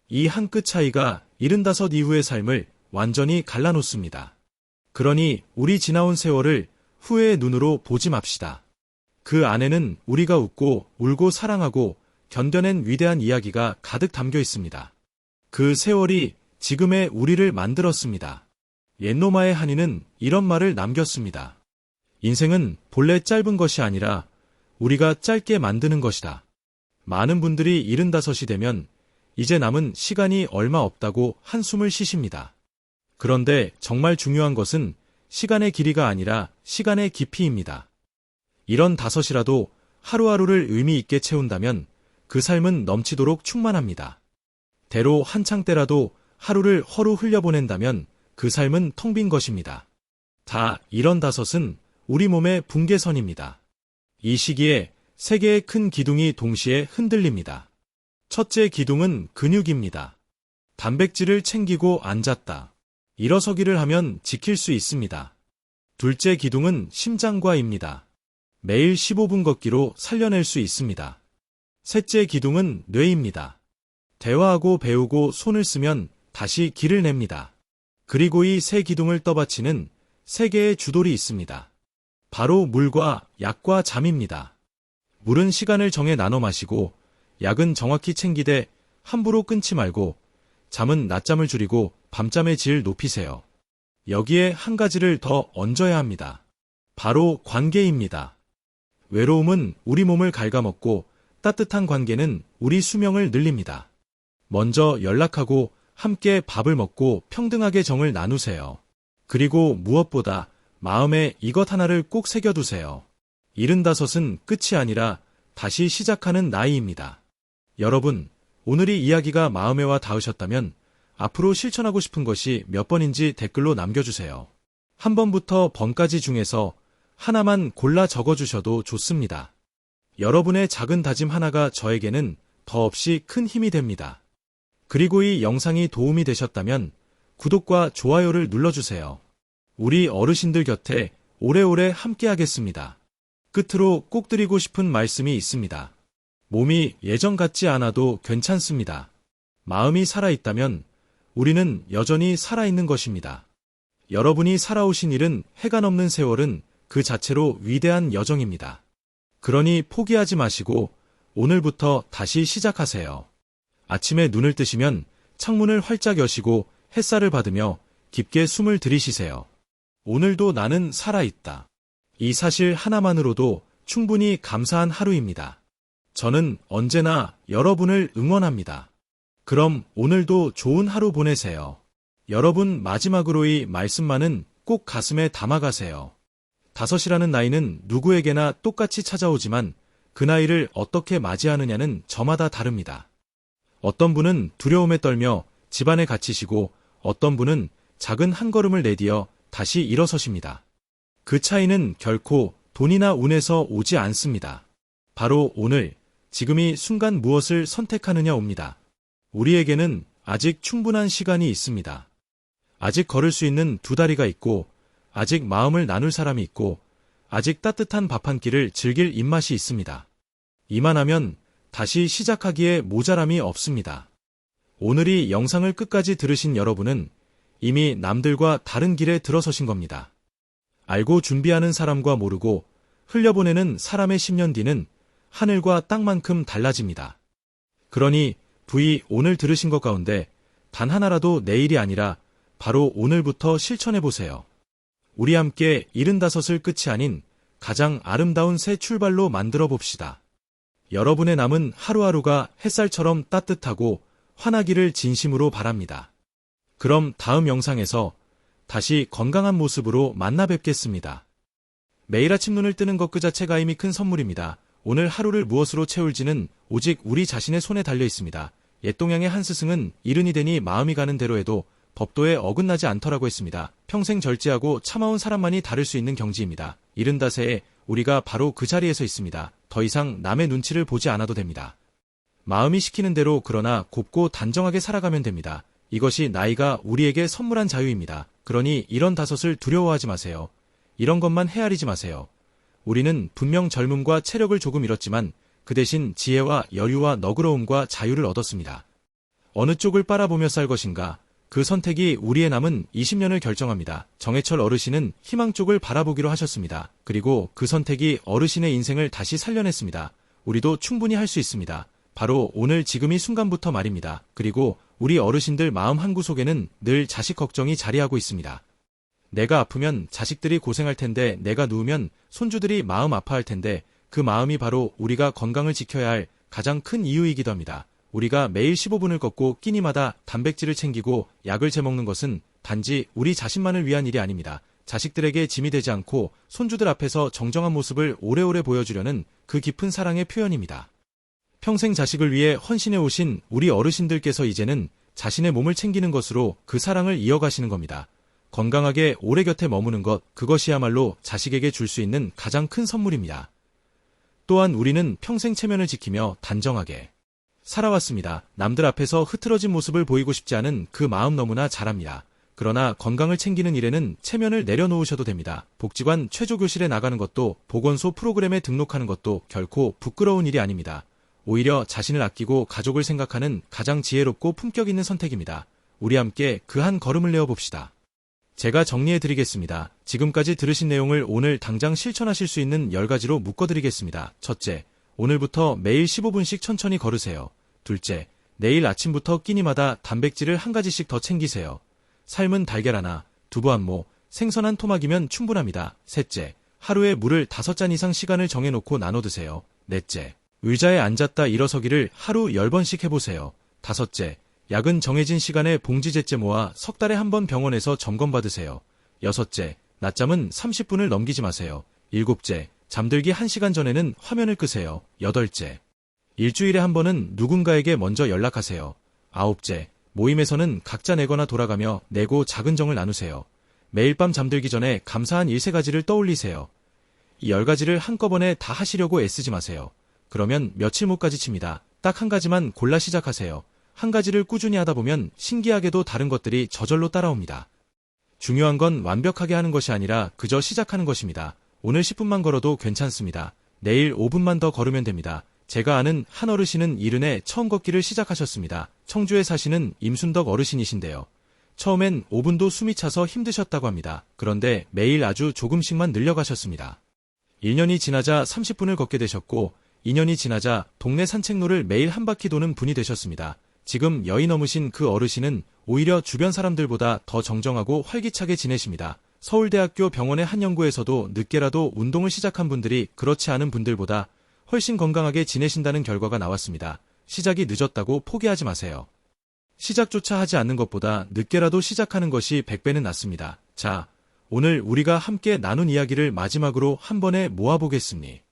이 한 끗 차이가 75 이후의 삶을 완전히 갈라놓습니다. 그러니 우리 지나온 세월을 후회의 눈으로 보지 맙시다. 그 안에는 우리가 웃고 울고 사랑하고 견뎌낸 위대한 이야기가 가득 담겨 있습니다. 그 세월이 지금의 우리를 만들었습니다. 옛노마의 한이는 이런 말을 남겼습니다. 인생은 본래 짧은 것이 아니라 우리가 짧게 만드는 것이다. 많은 분들이 75이 되면 이제 남은 시간이 얼마 없다고 한숨을 쉬십니다. 그런데 정말 중요한 것은 시간의 길이가 아니라 시간의 깊이입니다. 이런 5이라도 하루하루를 의미 있게 채운다면 그 삶은 넘치도록 충만합니다. 대로 한창 때라도 하루를 허루 흘려보낸다면 그 삶은 텅 빈 것입니다. 다 이런 5은 우리 몸의 분계선입니다. 이 시기에 3개의 큰 기둥이 동시에 흔들립니다. 첫째 기둥은 근육입니다. 단백질을 챙기고 앉았다. 일어서기를 하면 지킬 수 있습니다. 둘째 기둥은 심장과입니다. 매일 15분 걷기로 살려낼 수 있습니다. 셋째 기둥은 뇌입니다. 대화하고 배우고 손을 쓰면 다시 길을 냅니다. 그리고 이 세 기둥을 떠받치는 3개의 주돌이 있습니다. 바로 물과 약과 잠입니다. 물은 시간을 정해 나눠 마시고 약은 정확히 챙기되 함부로 끊지 말고 잠은 낮잠을 줄이고 밤잠의 질 높이세요. 여기에 한 가지를 더 얹어야 합니다. 바로 관계입니다. 외로움은 우리 몸을 갉아먹고 따뜻한 관계는 우리 수명을 늘립니다. 먼저 연락하고 함께 밥을 먹고 평등하게 정을 나누세요. 그리고 무엇보다 마음에 이것 하나를 꼭 새겨두세요. 75은 끝이 아니라 다시 시작하는 나이입니다. 여러분, 오늘이 이야기가 마음에 와 닿으셨다면 앞으로 실천하고 싶은 것이 몇 번인지 댓글로 남겨주세요. 한 번부터 번까지 중에서 하나만 골라 적어주셔도 좋습니다. 여러분의 작은 다짐 하나가 저에게는 더없이 큰 힘이 됩니다. 그리고 이 영상이 도움이 되셨다면 구독과 좋아요를 눌러주세요. 우리 어르신들 곁에 오래오래 함께하겠습니다. 끝으로 꼭 드리고 싶은 말씀이 있습니다. 몸이 예전 같지 않아도 괜찮습니다. 마음이 살아있다면 우리는 여전히 살아있는 것입니다. 여러분이 살아오신 일은 해가 넘는 세월은 그 자체로 위대한 여정입니다. 그러니 포기하지 마시고 오늘부터 다시 시작하세요. 아침에 눈을 뜨시면 창문을 활짝 여시고 햇살을 받으며 깊게 숨을 들이쉬세요. 오늘도 나는 살아있다. 이 사실 하나만으로도 충분히 감사한 하루입니다. 저는 언제나 여러분을 응원합니다. 그럼 오늘도 좋은 하루 보내세요. 여러분 마지막으로 이 말씀만은 꼭 가슴에 담아가세요. 5이라는 나이는 누구에게나 똑같이 찾아오지만 그 나이를 어떻게 맞이하느냐는 저마다 다릅니다. 어떤 분은 두려움에 떨며 집안에 갇히시고 어떤 분은 작은 한 걸음을 내디어 다시 일어서십니다. 그 차이는 결코 돈이나 운에서 오지 않습니다. 바로 오늘 지금이 순간 무엇을 선택하느냐옵니다. 우리에게는 아직 충분한 시간이 있습니다. 아직 걸을 수 있는 두 다리가 있고, 아직 마음을 나눌 사람이 있고, 아직 따뜻한 밥 한 끼를 즐길 입맛이 있습니다. 이만하면 다시 시작하기에 모자람이 없습니다. 오늘 이 영상을 끝까지 들으신 여러분은 이미 남들과 다른 길에 들어서신 겁니다. 알고 준비하는 사람과 모르고 흘려보내는 사람의 10년 뒤는 하늘과 땅만큼 달라집니다. 그러니 부이 오늘 들으신 것 가운데 단 하나라도 내일이 아니라 바로 오늘부터 실천해보세요. 우리 함께 75을 끝이 아닌 가장 아름다운 새 출발로 만들어 봅시다. 여러분의 남은 하루하루가 햇살처럼 따뜻하고 환하기를 진심으로 바랍니다. 그럼 다음 영상에서 다시 건강한 모습으로 만나 뵙겠습니다. 매일 아침 눈을 뜨는 것 그 자체가 이미 큰 선물입니다. 오늘 하루를 무엇으로 채울지는 오직 우리 자신의 손에 달려 있습니다. 옛동양의 한 스승은 이른이 되니 마음이 가는 대로 해도 법도에 어긋나지 않더라고 했습니다. 평생 절제하고 참아온 사람만이 다를 수 있는 경지입니다. 75세에 우리가 바로 그 자리에서 있습니다. 더 이상 남의 눈치를 보지 않아도 됩니다. 마음이 시키는 대로 그러나 곱고 단정하게 살아가면 됩니다. 이것이 나이가 우리에게 선물한 자유입니다. 그러니 이런 다섯을 두려워하지 마세요. 이런 것만 헤아리지 마세요. 우리는 분명 젊음과 체력을 조금 잃었지만 그 대신 지혜와 여유와 너그러움과 자유를 얻었습니다. 어느 쪽을 빨아보며 살 것인가? 그 선택이 우리의 남은 20년을 결정합니다. 정해철 어르신은 희망 쪽을 바라보기로 하셨습니다. 그리고 그 선택이 어르신의 인생을 다시 살려냈습니다. 우리도 충분히 할 수 있습니다. 바로 오늘 지금 이 순간부터 말입니다. 그리고 우리 어르신들 마음 한구석에는 늘 자식 걱정이 자리하고 있습니다. 내가 아프면 자식들이 고생할 텐데, 내가 누우면 손주들이 마음 아파할 텐데, 그 마음이 바로 우리가 건강을 지켜야 할 가장 큰 이유이기도 합니다. 우리가 매일 15분을 걷고 끼니마다 단백질을 챙기고 약을 재먹는 것은 단지 우리 자신만을 위한 일이 아닙니다. 자식들에게 짐이 되지 않고 손주들 앞에서 정정한 모습을 오래오래 보여주려는 그 깊은 사랑의 표현입니다. 평생 자식을 위해 헌신해 오신 우리 어르신들께서 이제는 자신의 몸을 챙기는 것으로 그 사랑을 이어가시는 겁니다. 건강하게 오래 곁에 머무는 것, 그것이야말로 자식에게 줄 수 있는 가장 큰 선물입니다. 또한 우리는 평생 체면을 지키며 단정하게 살아왔습니다. 남들 앞에서 흐트러진 모습을 보이고 싶지 않은 그 마음 너무나 잘합니다. 그러나 건강을 챙기는 일에는 체면을 내려놓으셔도 됩니다. 복지관 최조교실에 나가는 것도, 보건소 프로그램에 등록하는 것도 결코 부끄러운 일이 아닙니다. 오히려 자신을 아끼고 가족을 생각하는 가장 지혜롭고 품격 있는 선택입니다. 우리 함께 그 한 걸음을 내어봅시다. 제가 정리해드리겠습니다. 지금까지 들으신 내용을 오늘 당장 실천하실 수 있는 10가지로 묶어드리겠습니다. 첫째, 오늘부터 매일 15분씩 천천히 걸으세요. 둘째, 내일 아침부터 끼니마다 단백질을 한 가지씩 더 챙기세요. 삶은 달걀 하나, 두부 한 모, 생선 한 토막이면 충분합니다. 셋째, 하루에 물을 5잔 이상 시간을 정해놓고 나눠 드세요. 넷째, 의자에 앉았다 일어서기를 하루 10번씩 해보세요. 다섯째, 약은 정해진 시간에 봉지제째 모아 석 달에 한 번 병원에서 점검받으세요. 여섯째, 낮잠은 30분을 넘기지 마세요. 일곱째, 잠들기 1시간 전에는 화면을 끄세요. 여덟째, 일주일에 한 번은 누군가에게 먼저 연락하세요. 아홉째, 모임에서는 각자 내거나 돌아가며 내고 작은 정을 나누세요. 매일 밤 잠들기 전에 감사한 13가지를 떠올리세요. 이 10가지를 한꺼번에 다 하시려고 애쓰지 마세요. 그러면 며칠 못 가지칩니다. 딱 한 가지만 골라 시작하세요. 한 가지를 꾸준히 하다 보면 신기하게도 다른 것들이 저절로 따라옵니다. 중요한 건 완벽하게 하는 것이 아니라 그저 시작하는 것입니다. 오늘 10분만 걸어도 괜찮습니다. 내일 5분만 더 걸으면 됩니다. 제가 아는 한 어르신은 이른에 처음 걷기를 시작하셨습니다. 청주에 사시는 임순덕 어르신이신데요. 처음엔 5분도 숨이 차서 힘드셨다고 합니다. 그런데 매일 아주 조금씩만 늘려가셨습니다. 1년이 지나자 30분을 걷게 되셨고 2년이 지나자 동네 산책로를 매일 한 바퀴 도는 분이 되셨습니다. 지금 여의 넘으신 그 어르신은 오히려 주변 사람들보다 더 정정하고 활기차게 지내십니다. 서울대학교 병원의 한 연구에서도 늦게라도 운동을 시작한 분들이 그렇지 않은 분들보다 훨씬 건강하게 지내신다는 결과가 나왔습니다. 시작이 늦었다고 포기하지 마세요. 시작조차 하지 않는 것보다 늦게라도 시작하는 것이 100배는 낫습니다. 자, 오늘 우리가 함께 나눈 이야기를 마지막으로 한 번에 모아보겠습니다.